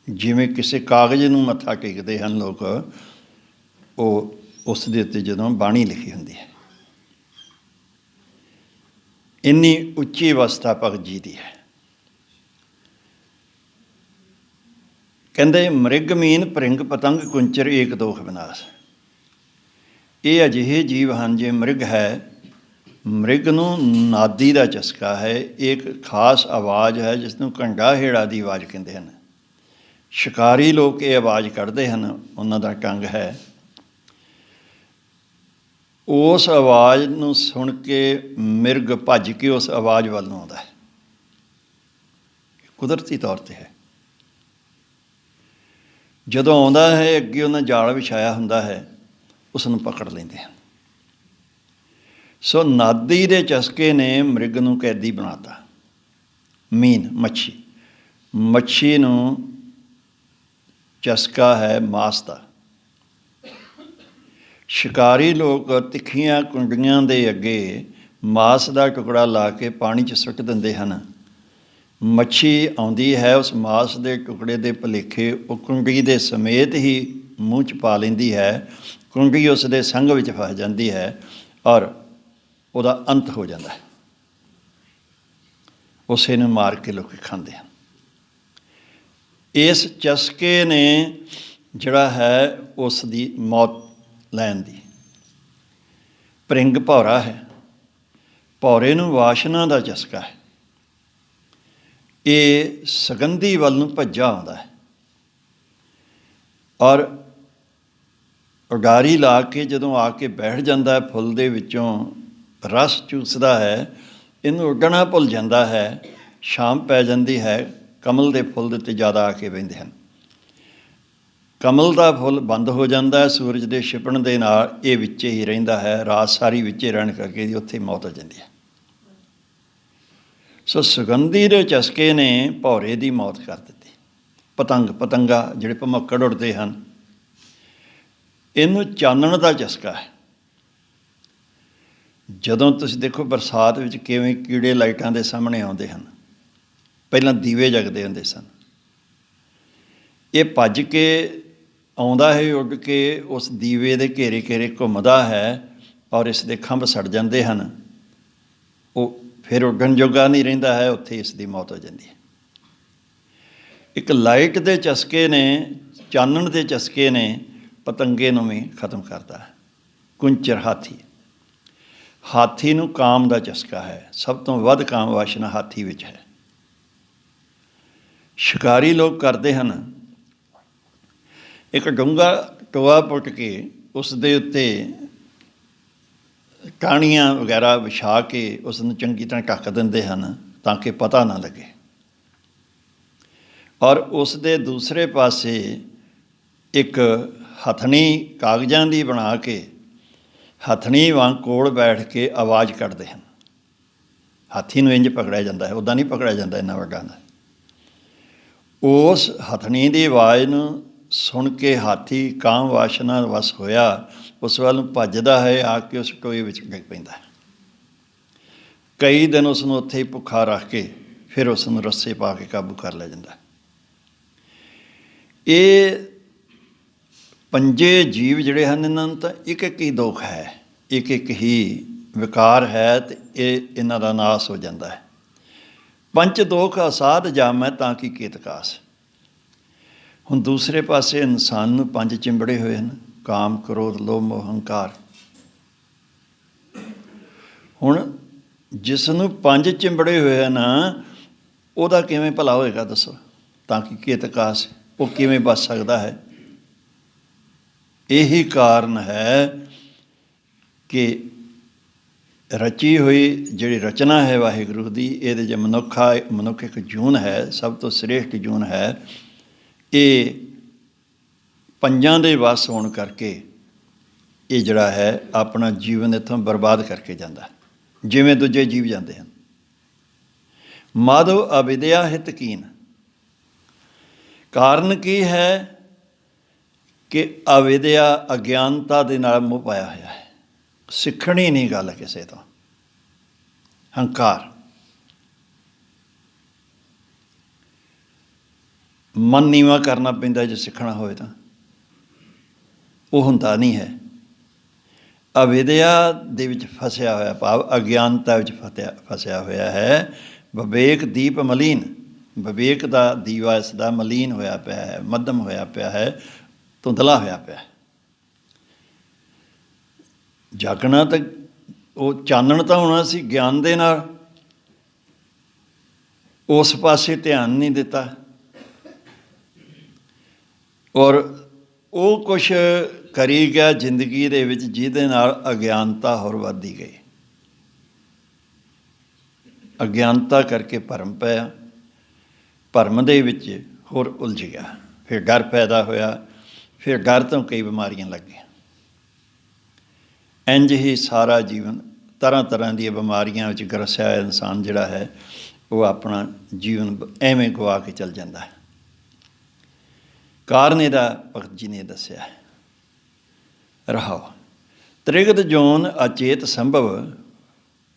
ਜਿਵੇਂ ਕਿਸੇ ਕਾਗਜ਼ ਨੂੰ ਮੱਥਾ ਟੇਕਦੇ ਹਨ ਲੋਕ, ਉਹ ਉਸ ਦੇ ਉੱਤੇ ਜਦੋਂ ਬਾਣੀ ਲਿਖੀ ਹੁੰਦੀ ਹੈ। ਇੰਨੀ ਉੱਚੀ ਅਵਸਥਾ ਭਗਤ ਜੀ ਦੀ ਹੈ। ਕਹਿੰਦੇ ਮ੍ਰਿਗ ਮੀਨ ਭ੍ਰਿੰਗ ਪਤੰਗ ਕੁੰਚਰ ਏਕ ਦੋਖ ਵਿਨਾਸ਼। ਇਹ ਅਜਿਹੇ ਜੀਵ ਹਨ, ਜੇ ਮ੍ਰਿਗ ਹੈ, ਮ੍ਰਿਗ ਨੂੰ ਨਾਦੀ ਦਾ ਚਸਕਾ ਹੈ, ਇੱਕ ਖਾਸ ਆਵਾਜ਼ ਹੈ ਜਿਸ ਨੂੰ ਘੰਡਾ ਹੇੜਾ ਦੀ ਆਵਾਜ਼ ਕਹਿੰਦੇ ਹਨ। ਸ਼ਿਕਾਰੀ ਲੋਕ ਇਹ ਆਵਾਜ਼ ਕੱਢਦੇ ਹਨ, ਉਹਨਾਂ ਦਾ ਟੰਗ ਹੈ। ਉਸ ਆਵਾਜ਼ ਨੂੰ ਸੁਣ ਕੇ ਮਿਰਗ ਭੱਜ ਕੇ ਉਸ ਆਵਾਜ਼ ਵੱਲ ਨੂੰ ਆਉਂਦਾ ਹੈ। ਕੁਦਰਤੀ ਤੌਰ 'ਤੇ ਹੈ। ਜਦੋਂ ਆਉਂਦਾ ਹੈ, ਅੱਗੇ ਉਹਨਾਂ ਜਾਲ ਵਿਛਾਇਆ ਹੁੰਦਾ ਹੈ, ਉਸ ਨੂੰ ਪਕੜ ਲੈਂਦੇ ਹਨ। ਸੋ ਨਾਦੀ ਦੇ ਚਸਕੇ ਨੇ ਮ੍ਰਿਗ ਨੂੰ ਕੈਦੀ ਬਣਾ ਤਾ। ਮੀਨ ਮੱਛੀ, ਮੱਛੀ ਨੂੰ ਚਸਕਾ ਹੈ ਮਾਸ ਦਾ। ਸ਼ਿਕਾਰੀ ਲੋਕ ਤਿੱਖੀਆਂ ਕੁੰਡੀਆਂ ਦੇ ਅੱਗੇ ਮਾਸ ਦਾ ਟੁਕੜਾ ਲਾ ਕੇ ਪਾਣੀ 'ਚ ਸੁੱਟ ਦਿੰਦੇ ਹਨ। ਮੱਛੀ ਆਉਂਦੀ ਹੈ, ਉਸ ਮਾਸ ਦੇ ਟੁਕੜੇ ਦੇ ਭੁਲੇਖੇ ਉਹ ਕੁੰਡੀ ਦੇ ਸਮੇਤ ਹੀ ਮੂੰਹ 'ਚ ਪਾ ਲੈਂਦੀ ਹੈ। ਕੁੰਡੀ ਉਸ ਦੇ ਸੰਗ ਵਿੱਚ ਫਸ ਜਾਂਦੀ ਹੈ ਔਰ ਉਹਦਾ ਅੰਤ ਹੋ ਜਾਂਦਾ ਹੈ। ਉਸੇ ਨੂੰ ਮਾਰ ਕੇ ਲੋਕ ਖਾਂਦੇ ਹਨ। ਇਸ ਚਸਕੇ ਨੇ ਜਿਹੜਾ ਹੈ ਉਸ ਦੀ ਮੌਤ ਲੈਣ ਦੀ। ਭ੍ਰਿੰਗ ਭੌਰਾ ਹੈ, ਭੌਰੇ ਨੂੰ ਵਾਸ਼ਨਾ ਦਾ ਚਸਕਾ ਹੈ। ਇਹ ਸੁਗੰਧੀ ਵੱਲ ਨੂੰ ਭੱਜਾ ਆਉਂਦਾ ਹੈ ਔਰ ਉਡਾਰੀ ਲਾ ਕੇ ਜਦੋਂ ਆ ਕੇ ਬੈਠ ਜਾਂਦਾ ਹੈ, ਫੁੱਲ ਦੇ ਵਿੱਚੋਂ ਰਸ ਚੂਸਦਾ ਹੈ, ਇਹਨੂੰ ਉੱਡਣਾ ਭੁੱਲ ਜਾਂਦਾ ਹੈ। ਸ਼ਾਮ ਪੈ ਜਾਂਦੀ ਹੈ, ਕਮਲ ਦੇ ਫੁੱਲ ਦੇ ਉੱਤੇ ਜ਼ਿਆਦਾ ਆ ਕੇ ਬਹਿੰਦੇ ਹਨ। ਕਮਲ ਦਾ ਫੁੱਲ ਬੰਦ ਹੋ ਜਾਂਦਾ ਹੈ, ਸੂਰਜ ਦੇ ਛਿਪਣ ਦੇ ਨਾਲ ਇਹ ਵਿੱਚੇ ਹੀ ਰਹਿੰਦਾ ਹੈ। ਰਾਤ ਸਾਰੀ ਵਿੱਚੇ ਰਹਿਣ ਕਰਕੇ ਇਹਦੀ ਉੱਥੇ ਮੌਤ ਹੋ ਜਾਂਦੀ ਹੈ। ਸੋ ਸੁਗੰਧੀ ਦੇ ਚਸਕੇ ਨੇ ਭੌਰੇ ਦੀ ਮੌਤ ਕਰ ਦਿੱਤੀ। ਪਤੰਗਾ ਜਿਹੜੇ ਭਮੱਕੜ ਉੱਡਦੇ ਹਨ, ਇਹਨੂੰ ਚਾਨਣ ਦਾ ਚਸਕਾ ਹੈ। ਜਦੋਂ ਤੁਸੀਂ ਦੇਖੋ ਬਰਸਾਤ ਵਿੱਚ ਕਿਵੇਂ ਕੀੜੇ ਲਾਈਟਾਂ ਦੇ ਸਾਹਮਣੇ ਆਉਂਦੇ ਹਨ, ਪਹਿਲਾਂ ਦੀਵੇ ਜਗਦੇ ਹੁੰਦੇ ਸਨ। ਇਹ ਭੱਜ ਕੇ ਆਉਂਦਾ ਹੈ, ਉੱਡ ਕੇ ਉਸ ਦੀਵੇ ਦੇ ਘੇਰੇ ਘੇਰੇ ਘੁੰਮਦਾ ਹੈ ਔਰ ਇਸ ਦੇ ਖੰਭ ਸੜ ਜਾਂਦੇ ਹਨ। ਉਹ ਫਿਰ ਉੱਡਣ ਜੋਗਾ ਨਹੀਂ ਰਹਿੰਦਾ ਹੈ, ਉੱਥੇ ਇਸ ਦੀ ਮੌਤ ਹੋ ਜਾਂਦੀ ਹੈ। ਇੱਕ ਲਾਈਟ ਦੇ ਚਸਕੇ ਨੇ, ਚਾਨਣ ਦੇ ਚਸਕੇ ਨੇ ਪਤੰਗੇ ਨੂੰ ਵੀ ਖਤਮ ਕਰਦਾ ਹੈ। ਕੁੰਚਰ ਹਾਥੀ ਨੂੰ ਕਾਮ ਦਾ ਚਸਕਾ ਹੈ। ਸਭ ਤੋਂ ਵੱਧ ਕਾਮ ਵਾਸ਼ਨਾ ਹਾਥੀ ਵਿੱਚ ਹੈ। ਸ਼ਿਕਾਰੀ ਲੋਕ ਕਰਦੇ ਹਨ, ਇੱਕ ਡੂੰਘਾ ਟੋਆ ਪੁੱਟ ਕੇ ਉਸ ਦੇ ਉੱਤੇ ਟਾਹਣੀਆਂ ਵਗੈਰਾ ਵਿਛਾ ਕੇ ਉਸ ਨੂੰ ਚੰਗੀ ਤਰ੍ਹਾਂ ਢੱਕ ਦਿੰਦੇ ਹਨ ਤਾਂ ਕਿ ਪਤਾ ਨਾ ਲੱਗੇ। ਔਰ ਉਸ ਦੇ ਦੂਸਰੇ ਪਾਸੇ ਇੱਕ ਹਥਣੀ ਕਾਗਜ਼ਾਂ ਦੀ ਬਣਾ ਕੇ ਹਥਣੀ ਵਾਂਗ ਕੋਲ ਬੈਠ ਕੇ ਆਵਾਜ਼ ਕੱਢਦੇ ਹਨ। ਹਾਥੀ ਨੂੰ ਇੰਝ ਪਕੜਿਆ ਜਾਂਦਾ ਹੈ, ਉੱਦਾਂ ਨਹੀਂ ਪਕੜਿਆ ਜਾਂਦਾ ਇੰਨਾ ਵੱਡਾ ਦਾ। ਉਸ ਹਥਣੀ ਦੀ ਆਵਾਜ਼ ਨੂੰ ਸੁਣ ਕੇ ਹਾਥੀ ਕਾਮ ਵਾਸ਼ਨਾ ਵਸ ਹੋਇਆ, ਉਸ ਵੱਲ ਨੂੰ ਭੱਜਦਾ ਹੈ, ਆ ਕੇ ਉਸ ਟੋਏ ਵਿੱਚ ਡਿੱਗ ਪੈਂਦਾ ਹੈ। ਕਈ ਦਿਨ ਉਸ ਨੂੰ ਉੱਥੇ ਹੀ ਭੁੱਖਾ ਰੱਖ ਕੇ ਫਿਰ ਉਸ ਨੂੰ ਰੱਸੇ ਪਾ ਕੇ ਕਾਬੂ ਕਰ ਲਿਆ ਜਾਂਦਾ। ਇਹ ਪੰਜੇ ਜੀਵ ਜਿਹੜੇ ਹਨ, ਇਹਨਾਂ ਨੂੰ ਤਾਂ ਇੱਕ ਇੱਕ ਹੀ ਦੁੱਖ ਹੈ। ਇੱਕ ਇੱਕ ਹੀ ਵਿਕਾਰ ਹੈ ਤੇ ਇਹਨਾਂ ਦਾ ਨਾਸ ਹੋ ਜਾਂਦਾ ਹੈ। ਪੰਚ ਦੋਖ ਅਸਾਧ ਜਾਮੈ ਤਾਂ ਕੀ ਕੇਤਕਾਸ। ਹੁਣ ਦੂਸਰੇ ਪਾਸੇ ਇਨਸਾਨ ਨੂੰ ਪੰਜ ਚਿੰਬੜੇ ਹੋਏ ਹਨ, ਕਾਮ, ਕ੍ਰੋਧ, ਲੋਭ, ਮੋਹ, ਹੰਕਾਰ। ਹੁਣ ਜਿਸ ਨੂੰ ਪੰਜ ਚਿੰਬੜੇ ਹੋਏ ਹਨ ਉਹਦਾ ਕਿਵੇਂ ਭਲਾ ਹੋਏਗਾ ਦੱਸੋ? ਤਾਂ ਕਿ ਕੇਤਕਾਸ, ਉਹ ਕਿਵੇਂ ਬਚ ਸਕਦਾ ਹੈ? ਇਹੀ ਕਾਰਨ ਹੈ ਕਿ ਰਚੀ ਹੋਈ ਜਿਹੜੀ ਰਚਨਾ ਹੈ ਵਾਹਿਗੁਰੂ ਦੀ, ਇਹਦੇ 'ਚ ਮਨੁੱਖ ਇੱਕ ਜੂਨ ਹੈ, ਸਭ ਤੋਂ ਸ੍ਰੇਸ਼ਟ ਜੂਨ ਹੈ। ਇਹ ਪੰਜਾਂ ਦੇ ਵੱਸ ਹੋਣ ਕਰਕੇ ਇਹ ਜਿਹੜਾ ਹੈ ਆਪਣਾ ਜੀਵਨ ਇੱਥੋਂ ਬਰਬਾਦ ਕਰਕੇ ਜਾਂਦਾ, ਜਿਵੇਂ ਦੂਜੇ ਜੀਵ ਜਾਂਦੇ ਹਨ। ਮਾਧਵ ਅਵਿਦਿਆ ਹਿਤਕੀਨ। ਕਾਰਨ ਕੀ ਹੈ ਕਿ ਅਵਿਦਿਆ, ਅਗਿਆਨਤਾ ਦੇ ਨਾਲ ਮੋਹ ਪਾਇਆ ਹੋਇਆ ਹੈ। ਸਿੱਖਣੀ ਨਹੀਂ ਗੱਲ ਕਿਸੇ ਤੋਂ। ਹੰਕਾਰ, ਮਨ ਨੀਵਾਂ ਕਰਨਾ ਪੈਂਦਾ ਜੇ ਸਿੱਖਣਾ ਹੋਵੇ ਤਾਂ, ਉਹ ਹੁੰਦਾ ਨਹੀਂ ਹੈ। ਅਵਿਦਿਆ ਦੇ ਵਿੱਚ ਫਸਿਆ ਹੋਇਆ, ਭਾਵ ਅਗਿਆਨਤਾ ਵਿੱਚ ਫਸਿਆ ਹੋਇਆ ਹੈ। ਵਿਵੇਕ ਦੀਪ ਮਲੀਨ, ਵਿਵੇਕ ਦਾ ਦੀਵਾ ਇਸ ਦਾ ਮਲੀਨ ਹੋਇਆ ਪਿਆ ਹੈ, ਮੱਧਮ ਹੋਇਆ ਪਿਆ ਹੈ, ਧੁੰਦਲਾ ਹੋਇਆ ਪਿਆ ਹੈ। ਜਾਗਣਾ ਤਾਂ ਉਹ ਚਾਨਣ ਤਾਂ ਹੋਣਾ ਸੀ ਗਿਆਨ ਦੇ ਨਾਲ, ਉਸ ਪਾਸੇ ਧਿਆਨ ਨਹੀਂ ਦਿੱਤਾ ਔਰ ਉਹ ਕੁਛ ਕਰੀ ਗਿਆ ਜ਼ਿੰਦਗੀ ਦੇ ਵਿੱਚ ਜਿਹਦੇ ਨਾਲ ਅਗਿਆਨਤਾ ਹੋਰ ਵੱਧਦੀ ਗਈ। ਅਗਿਆਨਤਾ ਕਰਕੇ ਭਰਮ ਪਿਆ, ਭਰਮ ਦੇ ਵਿੱਚ ਹੋਰ ਉਲਝ ਗਿਆ, ਫਿਰ ਡਰ ਪੈਦਾ ਹੋਇਆ, ਫਿਰ ਡਰ ਤੋਂ ਕਈ ਬਿਮਾਰੀਆਂ ਲੱਗ ਗਈਆਂ। ਇੰਝ ਹੀ ਸਾਰਾ ਜੀਵਨ ਤਰ੍ਹਾਂ ਤਰ੍ਹਾਂ ਦੀਆਂ ਬਿਮਾਰੀਆਂ ਵਿੱਚ ਗਰਸਿਆ ਹੋਇਆ ਇਨਸਾਨ ਜਿਹੜਾ ਹੈ ਉਹ ਆਪਣਾ ਜੀਵਨ ਐਵੇਂ ਗਵਾ ਕੇ ਚੱਲ ਜਾਂਦਾ ਹੈ। ਕਾਰਨ ਇਹਦਾ ਭਗਤ ਜੀ ਨੇ ਦੱਸਿਆ ਹੈ। ਰਹਾਓ, ਤ੍ਰਿਗਦ ਜੋਨ ਅਚੇਤ ਸੰਭਵ,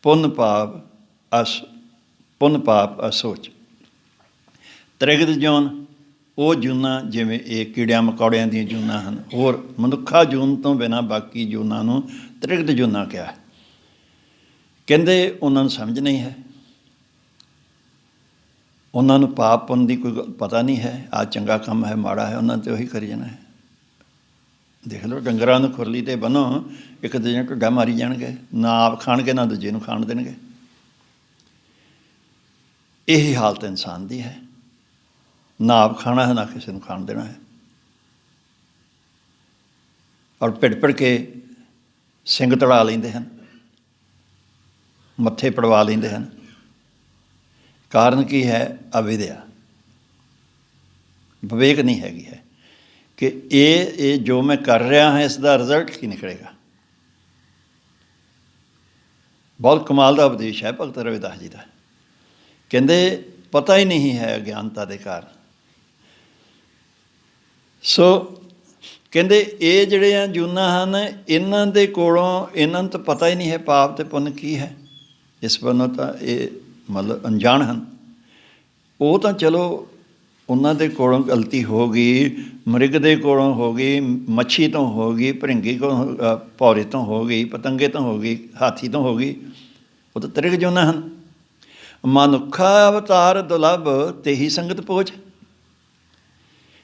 ਪੁੰਨ ਪਾਪ ਅਸੋਚ। ਤ੍ਰਿਗਦ ਜੋਨ ਉਹ ਜੂਨਾਂ, ਜਿਵੇਂ ਇਹ ਕੀੜਿਆਂ ਮਕੌੜਿਆਂ ਦੀਆਂ ਜੂਨਾਂ ਹਨ, ਹੋਰ ਮਨੁੱਖਾ ਜੂਨ ਤੋਂ ਬਿਨਾਂ ਬਾਕੀ ਜੂਨਾਂ ਨੂੰ ਤ੍ਰਿਗਦ ਜੂਨਾਂ ਕਿਹਾ। ਕਹਿੰਦੇ ਉਹਨਾਂ ਨੂੰ ਸਮਝ ਨਹੀਂ ਹੈ, ਉਹਨਾਂ ਨੂੰ ਪਾਪ ਪੁੰਨ ਦੀ ਕੋਈ ਪਤਾ ਨਹੀਂ ਹੈ। ਆਹ ਚੰਗਾ ਕੰਮ ਹੈ, ਮਾੜਾ ਹੈ, ਉਹਨਾਂ 'ਤੇ ਉਹੀ ਕਰੀ ਜਾਣਾ ਹੈ। ਦੇਖ ਲਓ, ਡੰਗਰਾਂ ਨੂੰ ਖੁਰਲੀ 'ਤੇ ਬੰਨੋ, ਇੱਕ ਦੂਜੇ ਨੂੰ ਢੁੱਡਾ ਮਾਰੀ ਜਾਣਗੇ, ਨਾ ਆਪ ਖਾਣਗੇ ਨਾ ਦੂਜੇ ਨੂੰ ਖਾਣ ਦੇਣਗੇ। ਇਹੀ ਹਾਲਤ ਇਨਸਾਨ ਦੀ ਹੈ, ਨਾ ਆਪ ਖਾਣਾ ਹੈ ਨਾ ਕਿਸੇ ਨੂੰ ਖਾਣ ਦੇਣਾ ਹੈ। ਔਰ ਭਿੜ ਕੇ ਸਿੰਘ ਤੜਾ ਲੈਂਦੇ ਹਨ, ਮੱਥੇ ਪੜਵਾ ਲੈਂਦੇ ਹਨ। ਕਾਰਨ ਕੀ ਹੈ? ਅਵਿਦਿਆ, ਵਿਵੇਕ ਨਹੀਂ ਹੈਗੀ ਹੈ ਕਿ ਇਹ ਜੋ ਮੈਂ ਕਰ ਰਿਹਾ ਹਾਂ ਇਸ ਦਾ ਰਿਜ਼ਲਟ ਕੀ ਨਿਕਲੇਗਾ। ਬਹੁਤ ਕਮਾਲ ਦਾ ਉਪਦੇਸ਼ ਹੈ ਭਗਤ ਰਵਿਦਾਸ ਜੀ ਦਾ। ਕਹਿੰਦੇ ਪਤਾ ਹੀ ਨਹੀਂ ਹੈ ਅਗਿਆਨਤਾ ਦੇ ਕਾਰਨ। ਸੋ ਕਹਿੰਦੇ ਇਹ ਜਿਹੜੇ ਆ ਜੂਨਾਂ ਹਨ, ਇਹਨਾਂ ਦੇ ਕੋਲੋਂ ਇਹਨਾਂ ਨੂੰ ਤਾਂ ਪਤਾ ਹੀ ਨਹੀਂ ਹੈ ਪਾਪ ਅਤੇ ਪੁੰਨ ਕੀ ਹੈ। ਇਸ ਵੱਲੋਂ ਤਾਂ ਇਹ ਮਤਲਬ ਅਣਜਾਣ ਹਨ। ਉਹ ਤਾਂ ਚਲੋ ਉਹਨਾਂ ਦੇ ਕੋਲੋਂ ਗਲਤੀ ਹੋ ਗਈ, ਮ੍ਰਿਗ ਦੇ ਕੋਲੋਂ ਹੋ ਗਈ, ਮੱਛੀ ਤੋਂ ਹੋ ਗਈ, ਭਰਿੰਗੀ ਕੋਲੋਂ, ਭੌਰੇ ਤੋਂ ਹੋ ਗਈ, ਪਤੰਗੇ ਤੋਂ ਹੋ ਗਈ, ਹਾਥੀ ਤੋਂ ਹੋ ਗਈ, ਉਹ ਤਾਂ ਤ੍ਰਿਗ ਜੂਨਾਂ ਹਨ। ਮਨੁੱਖਾ ਅਵਤਾਰ ਦੁਲੱਭ ਤੇਹੀ ਸੰਗਤ ਪੋਚ।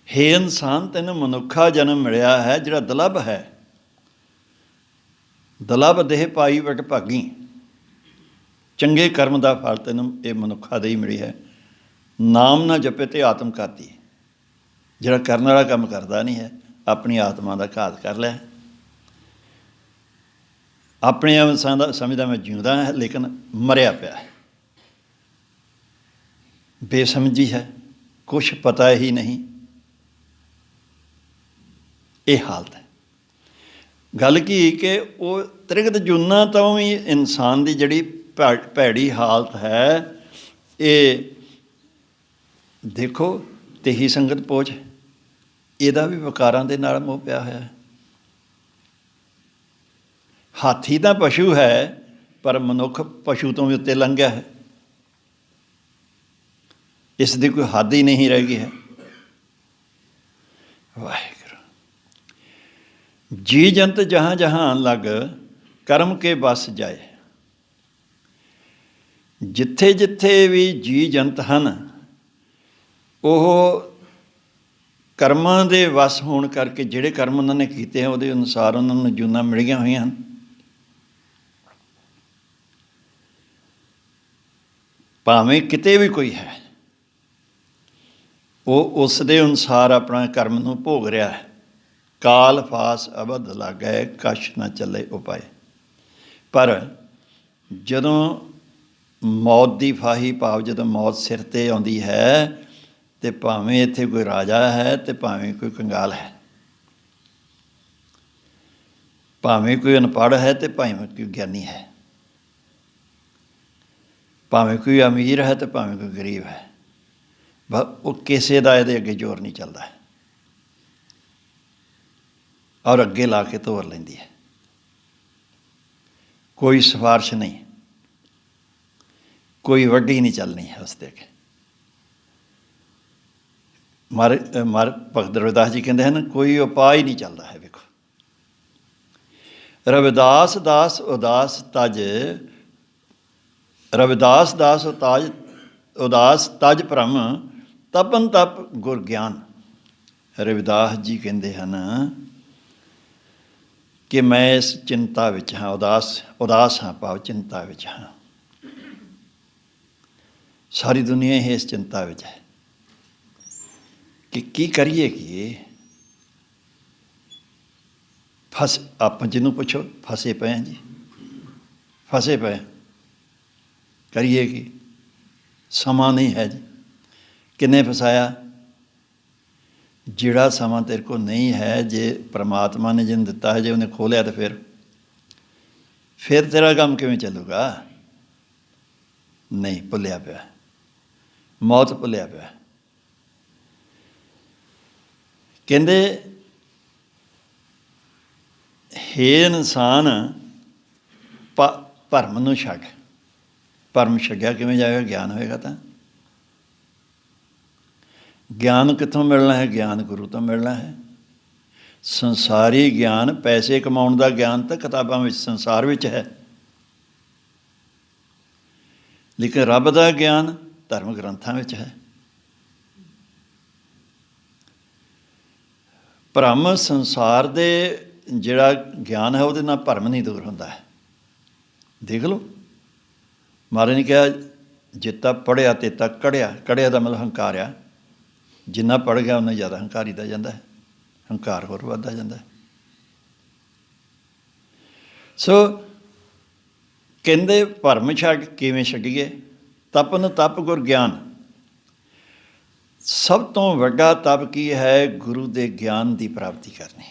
ਹੇ ਇਨਸਾਨ, ਤੈਨੂੰ ਮਨੁੱਖਾ ਜਨਮ ਮਿਲਿਆ ਹੈ ਜਿਹੜਾ ਦੁਲੱਭ ਹੈ। ਦੁਲੱਭ ਦੇਹ ਪਾਈ ਵਟ ਭਾਗੀ। ਚੰਗੇ ਕਰਮ ਦਾ ਫਲ ਤੈਨੂੰ ਇਹ ਮਨੁੱਖਾ ਦੇ ਹੀ ਮਿਲੀ ਹੈ। ਨਾਮ ਨਾ ਜਪੇ ਤੇ ਆਤਮ ਘਾਤੀ। ਜਿਹੜਾ ਕਰਨ ਵਾਲਾ ਕੰਮ ਕਰਦਾ ਨਹੀਂ ਹੈ, ਆਪਣੀ ਆਤਮਾ ਦਾ ਘਾਤ ਕਰ ਲਿਆ। ਆਪਣੇ ਆਪ ਸਮਝਦਾ ਮੈਂ ਜਿਉਂਦਾ ਹੈ, ਲੇਕਿਨ ਮਰਿਆ ਪਿਆ ਹੈ। ਬੇਸਮਝੀ ਹੈ, ਕੁਛ ਪਤਾ ਹੀ ਨਹੀਂ। ਇਹ ਹਾਲਤ ਹੈ। ਗੱਲ ਕੀ ਕਿ ਉਹ ਤ੍ਰਿਗਦ ਜੂਨਾਂ ਤੋਂ ਵੀ ਇਨਸਾਨ ਦੀ ਜਿਹੜੀ ਭੈੜੀ ਹਾਲਤ ਹੈ, ਇਹ ਦੇਖੋ ਤੇਹੀ ਸੰਗਤ ਪੋਚ। ਇਹਦਾ ਵੀ ਵਿਕਾਰਾਂ ਦੇ ਨਾਲ ਮੋਹ ਪਿਆ ਹੋਇਆ ਹੈ। ਹਾਥੀ ਤਾਂ ਪਸ਼ੂ ਹੈ, ਪਰ ਮਨੁੱਖ ਪਸ਼ੂ ਤੋਂ ਵੀ ਉੱਤੇ ਲੰਘ ਗਿਆ ਹੈ। ਇਸ ਦੀ ਕੋਈ ਹੱਦ ਹੀ ਨਹੀਂ ਰਹਿ ਗਈ ਹੈ। ਵਾਹਿਗੁਰੂ। ਜੀ ਜੰਤ ਜਹਾਂ ਜਹਾਂ ਲਗ, ਕਰਮ ਕੇ ਬਸ ਜਾਏ। ਜਿੱਥੇ ਜਿੱਥੇ ਵੀ ਜੀ ਜੰਤ ਹਨ, ਉਹ ਕਰਮਾਂ ਦੇ ਵਸ ਹੋਣ ਕਰਕੇ, ਜਿਹੜੇ ਕਰਮ ਉਹਨਾਂ ਨੇ ਕੀਤੇ ਆ ਉਹਦੇ ਅਨੁਸਾਰ ਉਹਨਾਂ ਨੂੰ ਜੂਨਾਂ ਮਿਲੀਆਂ ਹੋਈਆਂ ਹਨ। ਭਾਵੇਂ ਕਿਤੇ ਵੀ ਕੋਈ ਹੈ, ਉਹ ਉਸ ਦੇ ਅਨੁਸਾਰ ਆਪਣਾ ਕਰਮ ਨੂੰ ਭੋਗ ਰਿਹਾ ਹੈ। ਕਾਲ ਫਾਸ ਅਬਧ ਲਾਗੈ, ਕਛ ਨਾ ਚੱਲੇ ਉਪਾਏ। ਪਰ ਜਦੋਂ ਮੌਤ ਦੀ ਫਾਹੀ, ਭਾਵ ਜਦੋਂ ਮੌਤ ਸਿਰ 'ਤੇ ਆਉਂਦੀ ਹੈ, ਅਤੇ ਭਾਵੇਂ ਇੱਥੇ ਕੋਈ ਰਾਜਾ ਹੈ ਅਤੇ ਭਾਵੇਂ ਕੋਈ ਕੰਗਾਲ ਹੈ, ਭਾਵੇਂ ਕੋਈ ਅਨਪੜ੍ਹ ਹੈ ਅਤੇ ਭਾਵੇਂ ਕੋਈ ਗਿਆਨੀ ਹੈ, ਭਾਵੇਂ ਕੋਈ ਅਮੀਰ ਹੈ ਅਤੇ ਭਾਵੇਂ ਕੋਈ ਗਰੀਬ ਹੈ, ਉਹ ਕਿਸੇ ਦਾ ਇਹਦੇ ਅੱਗੇ ਜ਼ੋਰ ਨਹੀਂ ਚੱਲਦਾ, ਔਰ ਅੱਗੇ ਲਾ ਕੇ ਤੋਰ ਲੈਂਦੀ ਹੈ। ਕੋਈ ਸਿਫਾਰਿਸ਼ ਨਹੀਂ, ਕੋਈ ਵੱਡੀ ਨਹੀਂ ਚੱਲਣੀ ਹੈ ਉਸ 'ਤੇ ਅੱਗੇ। ਭਗਤ ਰਵਿਦਾਸ ਜੀ ਕਹਿੰਦੇ ਹਨ, ਕੋਈ ਉਪਾਅ ਹੀ ਨਹੀਂ ਚੱਲਦਾ ਹੈ। ਵੇਖੋ, ਰਵਿਦਾਸ ਦਾਸ ਉਦਾਸ ਤਜ, ਰਵਿਦਾਸ ਦਾਸ ਉਦਾਸ ਤਜ ਭ੍ਰਮ, ਤਪਨ ਤਪ ਗੁਰ ਗਿਆਨ। ਰਵਿਦਾਸ ਜੀ ਕਹਿੰਦੇ ਹਨ ਕਿ ਮੈਂ ਇਸ ਚਿੰਤਾ ਵਿੱਚ ਹਾਂ, ਉਦਾਸ ਹਾਂ, ਭਾਵ ਚਿੰਤਾ ਵਿੱਚ ਹਾਂ। ਸਾਰੀ ਦੁਨੀਆ ਹੀ ਇਸ ਚਿੰਤਾ ਵਿੱਚ ਹੈ ਕਿ ਕੀ ਕਰੀਏ। ਕਿ ਆਪਾਂ ਜਿਹਨੂੰ ਪੁੱਛੋ, ਫਸੇ ਪਏ ਹਾਂ ਜੀ, ਫਸੇ ਪਏ। ਕਰੀਏ ਕੀ? ਸਮਾਂ ਨਹੀਂ ਹੈ ਜੀ। ਕਿੰਨੇ ਫਸਾਇਆ? ਜਿਹੜਾ ਸਮਾਂ ਤੇਰੇ ਕੋਲ ਨਹੀਂ ਹੈ, ਜੇ ਪਰਮਾਤਮਾ ਨੇ ਜਿਹਨੂੰ ਦਿੱਤਾ ਹੈ, ਜੇ ਉਹਨੇ ਖੋਹ ਲਿਆ ਤਾਂ ਫਿਰ ਤੇਰਾ ਕੰਮ ਕਿਵੇਂ ਚੱਲੂਗਾ? ਨਹੀਂ, ਭੁੱਲਿਆ ਪਿਆ, ਮੌਤ ਭੁੱਲਿਆ ਪਿਆ। ਕਹਿੰਦੇ, ਹੇ ਇਨਸਾਨ, ਭਰਮ ਨੂੰ ਛੱਡ। ਭਰਮ ਛੱਡਿਆ ਕਿਵੇਂ ਜਾਵੇਗਾ? ਗਿਆਨ ਹੋਏਗਾ ਤਾਂ। ਗਿਆਨ ਕਿੱਥੋਂ ਮਿਲਣਾ ਹੈ? ਗਿਆਨ ਗੁਰੂ ਤੋਂ ਮਿਲਣਾ ਹੈ। ਸੰਸਾਰੀ ਗਿਆਨ, ਪੈਸੇ ਕਮਾਉਣ ਦਾ ਗਿਆਨ ਤਾਂ ਕਿਤਾਬਾਂ ਵਿੱਚ, ਸੰਸਾਰ ਵਿੱਚ ਹੈ, ਲੇਕਿਨ ਰੱਬ ਦਾ ਗਿਆਨ ਧਰਮ ਗ੍ਰੰਥਾਂ ਵਿੱਚ ਹੈ। ਭਰਮ, ਸੰਸਾਰ ਦੇ ਜਿਹੜਾ ਗਿਆਨ ਹੈ, ਉਹਦੇ ਨਾਲ ਭਰਮ ਨਹੀਂ ਦੂਰ ਹੁੰਦਾ ਹੈ। ਦੇਖ ਲਓ, ਮਹਾਰਾਜ ਨੇ ਕਿਹਾ, ਜਿੱਤਾ ਪੜ੍ਹਿਆ ਤੇਤਾ ਕੜਿਆ। ਕੜਿਆ ਦਾ ਮਤਲਬ ਹੰਕਾਰਿਆ। ਜਿੰਨਾ ਪੜ੍ਹ ਗਿਆ ਉਨਾ ਜ਼ਿਆਦਾ ਹੰਕਾਰੀ ਦਾ ਜਾਂਦਾ ਹੈ, ਹੰਕਾਰ ਹੋਰ ਵੱਧਦਾ ਜਾਂਦਾ ਹੈ। ਸੋ ਕਹਿੰਦੇ, ਭਰਮ ਛੱਡ। ਕਿਵੇਂ ਛੱਡੀਏ? ਤਪਨ ਤਪ ਗੁਰ ਗਿਆਨ। ਸਭ ਤੋਂ ਵੱਡਾ ਤਪ ਕੀ ਹੈ? ਗੁਰੂ ਦੇ ਗਿਆਨ ਦੀ ਪ੍ਰਾਪਤੀ ਕਰਨੀ।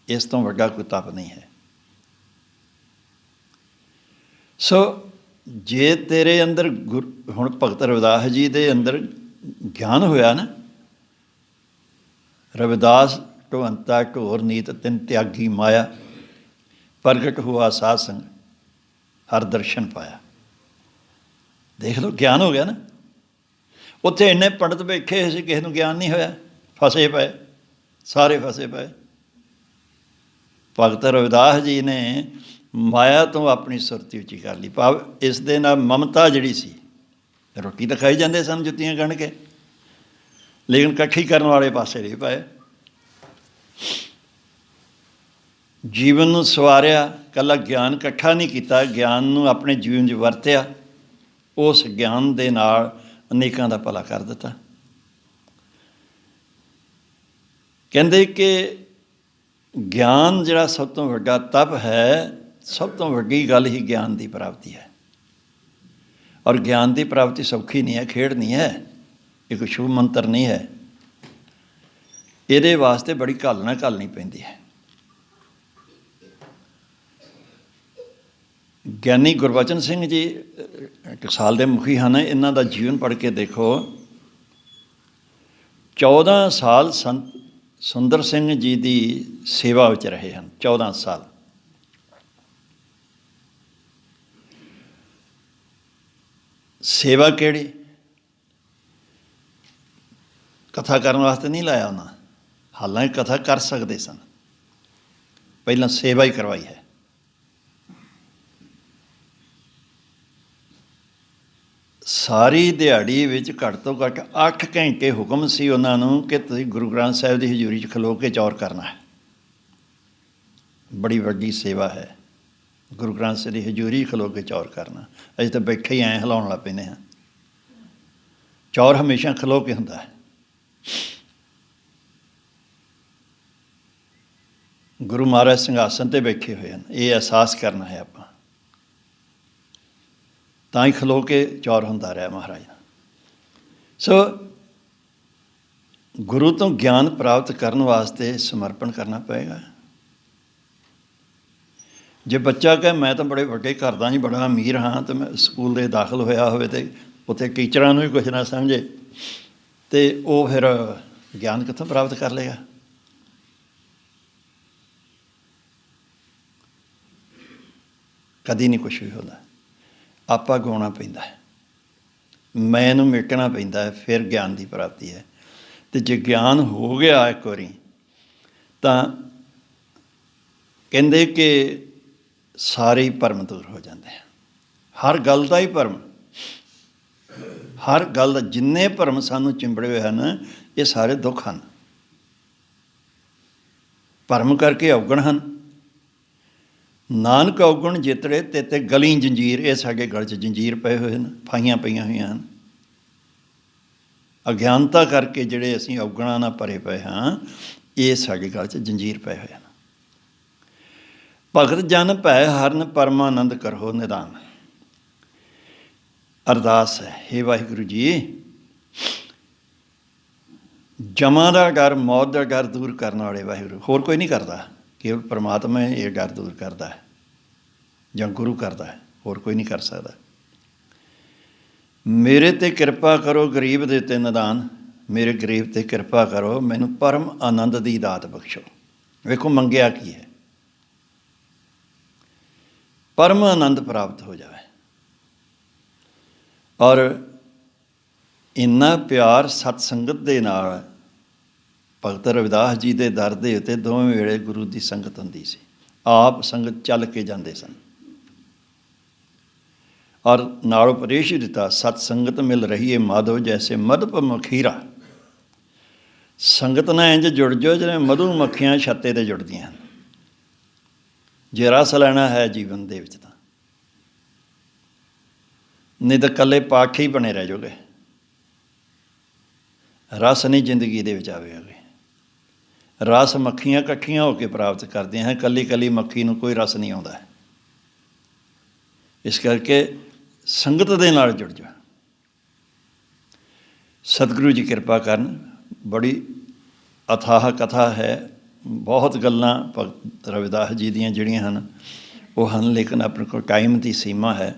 ਇਸ ਤੋਂ ਵੱਡਾ ਕੋਈ ਤਪ ਨਹੀਂ ਹੈ। ਸੋ ਜੇ ਤੇਰੇ ਅੰਦਰ ਹੁਣ ਭਗਤ ਰਵਿਦਾਸ ਜੀ ਦੇ ਅੰਦਰ ਗਿਆਨ ਹੋਇਆ ਨਾ, ਰਵਿਦਾਸ ਢੋਅੰਤਾ ਢੋਰ ਨੀਤ ਤਿੰਨ ਤਿਆਗੀ ਮਾਇਆ, ਪ੍ਰਗਟ ਹੁਆ ਸਾਧ ਸੰਗ ਹਰ ਦਰਸ਼ਨ ਪਾਇਆ। ਦੇਖ ਲਓ, ਗਿਆਨ ਹੋ ਗਿਆ ਨਾ। ਉੱਥੇ ਇੰਨੇ ਪੰਡਤ ਬੈਠੇ ਸੀ, ਕਿਸੇ ਨੂੰ ਗਿਆਨ ਨਹੀਂ ਹੋਇਆ, ਫਸੇ ਪਏ, ਸਾਰੇ ਫਸੇ ਪਏ। ਭਗਤ ਰਵਿਦਾਸ ਜੀ ਨੇ ਮਾਇਆ ਤੋਂ ਆਪਣੀ ਸੁਰਤੀ ਉੱਚੀ ਕਰ ਲਈ, ਭਾਵ ਇਸ ਦੇ ਨਾਲ ਮਮਤਾ ਜਿਹੜੀ ਸੀ। ਰੋਟੀ ਤਾਂ ਖਾਈ ਜਾਂਦੇ ਸਨ ਜੁੱਤੀਆਂ ਗਣ ਕੇ, ਲੇਕਿਨ ਇਕੱਠੀ ਕਰਨ ਵਾਲੇ ਪਾਸੇ ਨਹੀਂ ਪਏ। ਜੀਵਨ ਨੂੰ ਸਵਾਰਿਆ, ਇਕੱਲਾ ਗਿਆਨ ਇਕੱਠਾ ਨਹੀਂ ਕੀਤਾ, ਗਿਆਨ ਨੂੰ ਆਪਣੇ ਜੀਵਨ 'ਚ ਵਰਤਿਆ। ਉਸ ਗਿਆਨ ਦੇ ਨਾਲ ਅਨੇਕਾਂ ਦਾ ਭਲਾ ਕਰ ਦਿੱਤਾ। ਕਹਿੰਦੇ ਕਿ ਗਿਆਨ ਜਿਹੜਾ ਸਭ ਤੋਂ ਵੱਡਾ ਤਪ ਹੈ, ਸਭ ਤੋਂ ਵੱਡੀ ਗੱਲ ਹੀ ਗਿਆਨ ਦੀ ਪ੍ਰਾਪਤੀ ਹੈ। ਔਰ ਗਿਆਨ ਦੀ ਪ੍ਰਾਪਤੀ ਸੌਖੀ ਨਹੀਂ ਹੈ, ਖੇਡ ਨਹੀਂ ਹੈ, ਇਹ ਕੋਈ ਸ਼ੁਭ ਮੰਤਰ ਨਹੀਂ ਹੈ। ਇਹਦੇ ਵਾਸਤੇ ਬੜੀ ਘਾਲਣਾ ਘਾਲਣੀ ਪੈਂਦੀ ਹੈ। ਗਿਆਨੀ ਗੁਰਬਚਨ ਸਿੰਘ ਜੀ ਟਕਸਾਲ ਦੇ ਮੁਖੀ ਹਨ। ਇਹਨਾਂ ਦਾ ਜੀਵਨ ਪੜ੍ਹ ਕੇ ਦੇਖੋ। 14 ਸਾਲ ਸੰਤ ਸੁੰਦਰ ਸਿੰਘ ਜੀ ਦੀ ਸੇਵਾ ਵਿੱਚ ਰਹੇ ਹਨ। 14 ਸਾਲ। ਸੇਵਾ ਕਿਹੜੀ? ਕਥਾ ਕਰਨ ਵਾਸਤੇ ਨਹੀਂ ਲਾਇਆ ਉਹਨਾਂ, ਹਾਲਾਂਕਿ ਕਥਾ ਕਰ ਸਕਦੇ ਸਨ, ਪਹਿਲਾਂ ਸੇਵਾ ਹੀ ਕਰਵਾਈ ਹੈ। ਸਾਰੀ ਦਿਹਾੜੀ ਵਿੱਚ ਘੱਟ ਤੋਂ ਘੱਟ 8 ਘੰਟੇ ਹੁਕਮ ਸੀ ਉਹਨਾਂ ਨੂੰ ਕਿ ਤੁਸੀਂ ਗੁਰੂ ਗ੍ਰੰਥ ਸਾਹਿਬ ਦੀ ਹਜ਼ੂਰੀ 'ਚ ਖਲੋ ਕੇ ਚੌਰ ਕਰਨਾ ਹੈ। ਬੜੀ ਵੱਡੀ ਸੇਵਾ ਹੈ ਗੁਰੂ ਗ੍ਰੰਥ ਸਾਹਿਬ ਦੀ ਹਜ਼ੂਰੀ 'ਚ ਖਲੋ ਕੇ ਚੌਰ ਕਰਨਾ। ਅਸੀਂ ਤਾਂ ਬੈਠੇ ਹੀ ਐਂ ਹਿਲਾਉਣ ਲੱਗ ਪੈਂਦੇ ਹਾਂ। ਚੌਰ ਹਮੇਸ਼ਾ ਖਲੋ ਕੇ ਹੁੰਦਾ ਹੈ। ਗੁਰੂ ਮਹਾਰਾਜ ਸਿੰਘਾਸਨ 'ਤੇ ਬੈਠੇ ਹੋਏ ਹਨ, ਇਹ ਅਹਿਸਾਸ ਕਰਨਾ ਹੈ ਆਪਾਂ, ਤਾਂ ਹੀ ਖਲੋ ਕੇ ਚੌਰ ਹੁੰਦਾ ਰਿਹਾ ਮਹਾਰਾਜ ਦਾ। ਸੋ ਗੁਰੂ ਤੋਂ ਗਿਆਨ ਪ੍ਰਾਪਤ ਕਰਨ ਵਾਸਤੇ ਸਮਰਪਣ ਕਰਨਾ ਪਏਗਾ। ਜੇ ਬੱਚਾ ਕਹੇ ਮੈਂ ਤਾਂ ਬੜੇ ਵੱਡੇ ਘਰ ਦਾ ਜੀ, ਬੜਾ ਅਮੀਰ ਹਾਂ, ਅਤੇ ਮੈਂ ਸਕੂਲ ਦੇ ਦਾਖਲ ਹੋਇਆ ਹੋਵੇ ਅਤੇ ਉੱਥੇ ਟੀਚਰਾਂ ਨੂੰ ਵੀ ਕੁਛ ਨਾ ਸਮਝੇ, ਅਤੇ ਉਹ ਫਿਰ ਗਿਆਨ ਕਿੱਥੋਂ ਪ੍ਰਾਪਤ ਕਰ ਲਏਗਾ? ਕਦੀ ਨਹੀਂ ਕੁਛ ਵੀ ਹੁੰਦਾ। ਆਪਾ ਗਾਉਣਾ ਪੈਂਦਾ ਹੈ, ਮੈਂ ਨੂੰ ਮਿਟਣਾ ਪੈਂਦਾ ਹੈ, ਫਿਰ ਗਿਆਨ ਦੀ ਪ੍ਰਾਪਤੀ ਹੈ। ਅਤੇ ਜੇ ਗਿਆਨ ਹੋ ਗਿਆ ਇੱਕ ਵਾਰੀ ਤਾਂ ਕਹਿੰਦੇ ਕਿ ਸਾਰੇ ਹੀ ਭਰਮ ਦੂਰ ਹੋ ਜਾਂਦੇ ਆ। ਹਰ ਗੱਲ ਦਾ ਹੀ ਭਰਮ, ਹਰ ਗੱਲ ਦਾ, ਜਿੰਨੇ ਭਰਮ ਸਾਨੂੰ ਚਿੰਬੜੇ ਹੋਏ ਹਨ ਇਹ ਸਾਰੇ ਦੁੱਖ ਹਨ। ਭਰਮ ਕਰਕੇ ਔਗਣ ਹਨ। ਨਾਨਕ ਔਗਣ ਜਿਤੜੇ ਤੇ ਗਲੀ ਜੰਜੀਰ, ਇਹ ਸਾਡੇ ਗਲ 'ਚ ਜੰਜੀਰ ਪਏ ਹੋਏ ਹਨ, ਫਾਈਆਂ ਪਈਆਂ ਹੋਈਆਂ ਹਨ। ਅਗਿਆਨਤਾ ਕਰਕੇ ਜਿਹੜੇ ਅਸੀਂ ਔਗਣਾਂ ਨਾਲ ਭਰੇ ਪਏ ਹਾਂ, ਇਹ ਸਾਡੇ ਗਲ 'ਚ ਜੰਜੀਰ ਪਏ ਹੋਏ ਹਨ। ਭਗਤ ਜਨ ਭੈ ਹਰਨ ਪਰਮਾਨੰਦ ਕਰੋ ਨਿਦਾਨ। ਅਰਦਾਸ ਹੈ, ਹੇ ਵਾਹਿਗੁਰੂ ਜੀ, ਜਮਾਂ ਦਾ ਡਰ, ਮੌਤ ਦਾ ਡਰ ਦੂਰ ਕਰਨ ਵਾਲੇ ਵਾਹਿਗੁਰੂ, ਹੋਰ ਕੋਈ ਨਹੀਂ ਕਰਦਾ, ਕੇਵਲ ਪਰਮਾਤਮਾ ਇਹ ਡਰ ਦੂਰ ਕਰਦਾ ਹੈ ਜਾਂ ਗੁਰੂ ਕਰਦਾ ਹੈ, ਹੋਰ ਕੋਈ ਨਹੀਂ ਕਰ ਸਕਦਾ। ਮੇਰੇ 'ਤੇ ਕਿਰਪਾ ਕਰੋ ਗਰੀਬ ਦੇ ਉੱਤੇ ਨਿਦਾਨ, ਮੇਰੇ ਗਰੀਬ 'ਤੇ ਕਿਰਪਾ ਕਰੋ, ਮੈਨੂੰ ਪਰਮ ਆਨੰਦ ਦੀ ਦਾਤ ਬਖਸ਼ੋ। ਵੇਖੋ ਮੰਗਿਆ ਕੀ ਹੈ? ਪਰਮ ਆਨੰਦ ਪ੍ਰਾਪਤ ਹੋ ਜਾਵੇ। ਔਰ ਇੰਨਾ ਪਿਆਰ ਸਤ ਸੰਗਤ ਦੇ ਨਾਲ, ਭਗਤ ਰਵਿਦਾਸ ਜੀ ਦੇ ਦਰ ਦੇ ਉੱਤੇ ਦੋਵੇਂ ਵੇਲੇ ਗੁਰੂ ਦੀ ਸੰਗਤ ਹੁੰਦੀ ਸੀ। ਆਪ ਸੰਗਤ ਚੱਲ ਕੇ ਜਾਂਦੇ ਸਨ ਔਰ ਨਾਲ ਉਪਦੇਸ਼ ਦਿੱਤਾ, ਸਤ ਸੰਗਤ ਮਿਲ ਰਹੀ ਹੈ ਮਾਧੋ ਜੈਸੇ ਮਧੁਪ ਮਖੀਰਾ। ਸੰਗਤ ਨਾਲ ਇੰਝ ਜੁੜ ਜਾਓ ਜਿਵੇਂ ਮਧੂ ਮੱਖੀਆਂ ਛੱਤੇ 'ਤੇ ਜੁੜਦੀਆਂ ਹਨ। ਜੇ ਰਸ ਲੈਣਾ ਹੈ ਜੀਵਨ ਦੇ ਵਿੱਚ ਤਾਂ, ਨਹੀਂ ਤਾਂ ਇਕੱਲੇ ਪਾਠ ਹੀ ਬਣੇ ਰਹਿ ਜਾਓਗੇ, ਰਸ ਨਹੀਂ ਜ਼ਿੰਦਗੀ ਦੇ ਵਿੱਚ ਆਵੇਗਾ। ਰਸ ਮੱਖੀਆਂ ਇਕੱਠੀਆਂ ਹੋ ਕੇ ਪ੍ਰਾਪਤ ਕਰਦੀਆਂ ਹਨ, ਇਕੱਲੀ ਇਕੱਲੀ ਮੱਖੀ ਨੂੰ ਕੋਈ ਰਸ ਨਹੀਂ ਆਉਂਦਾ। ਇਸ ਕਰਕੇ ਸੰਗਤ ਦੇ ਨਾਲ ਜੁੜ ਜਾ। ਸਤਿਗੁਰੂ ਜੀ ਕਿਰਪਾ ਕਰਨ। ਬੜੀ ਅਥਾਹ ਕਥਾ ਹੈ, ਬਹੁਤ ਗੱਲਾਂ ਭਗਤ ਰਵਿਦਾਸ ਜੀ ਦੀਆਂ ਜਿਹੜੀਆਂ ਹਨ ਉਹ ਹਨ, ਲੇਕਿਨ ਆਪਣੇ ਕੋਲ ਟਾਈਮ ਦੀ ਸੀਮਾ ਹੈ।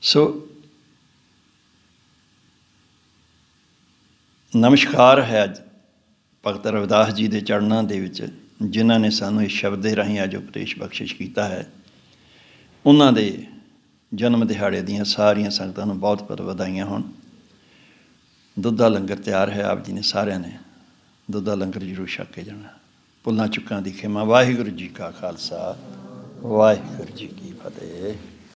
ਸੋ ਨਮਸਕਾਰ ਹੈ ਅੱਜ ਭਗਤ ਰਵਿਦਾਸ ਜੀ ਦੇ ਚਰਨਾਂ ਦੇ ਵਿੱਚ, ਜਿਨ੍ਹਾਂ ਨੇ ਸਾਨੂੰ ਇਸ ਸ਼ਬਦ ਦੇ ਰਾਹੀਂ ਅੱਜ ਉਪਦੇਸ਼ ਬਖਸ਼ਿਸ਼ ਕੀਤਾ ਹੈ। ਉਹਨਾਂ ਦੇ ਜਨਮ ਦਿਹਾੜੇ ਦੀਆਂ ਸਾਰੀਆਂ ਸੰਗਤਾਂ ਨੂੰ ਬਹੁਤ ਬਹੁਤ ਵਧਾਈਆਂ ਹੋਣ। ਦੁੱਧ ਦਾ ਲੰਗਰ ਤਿਆਰ ਹੈ, ਆਪ ਜੀ ਨੇ ਸਾਰਿਆਂ ਨੇ ਦੁੱਧ ਦਾ ਲੰਗਰ ਜ਼ਰੂਰ ਛਕ ਕੇ ਜਾਣਾ। ਭੁੱਲਾਂ ਚੁੱਕਾਂ ਦੀ ਖਿਮਾ। ਵਾਹਿਗੁਰੂ ਜੀ ਕਾ ਖਾਲਸਾ, ਵਾਹਿਗੁਰੂ ਜੀ ਕੀ ਫਤਿਹ।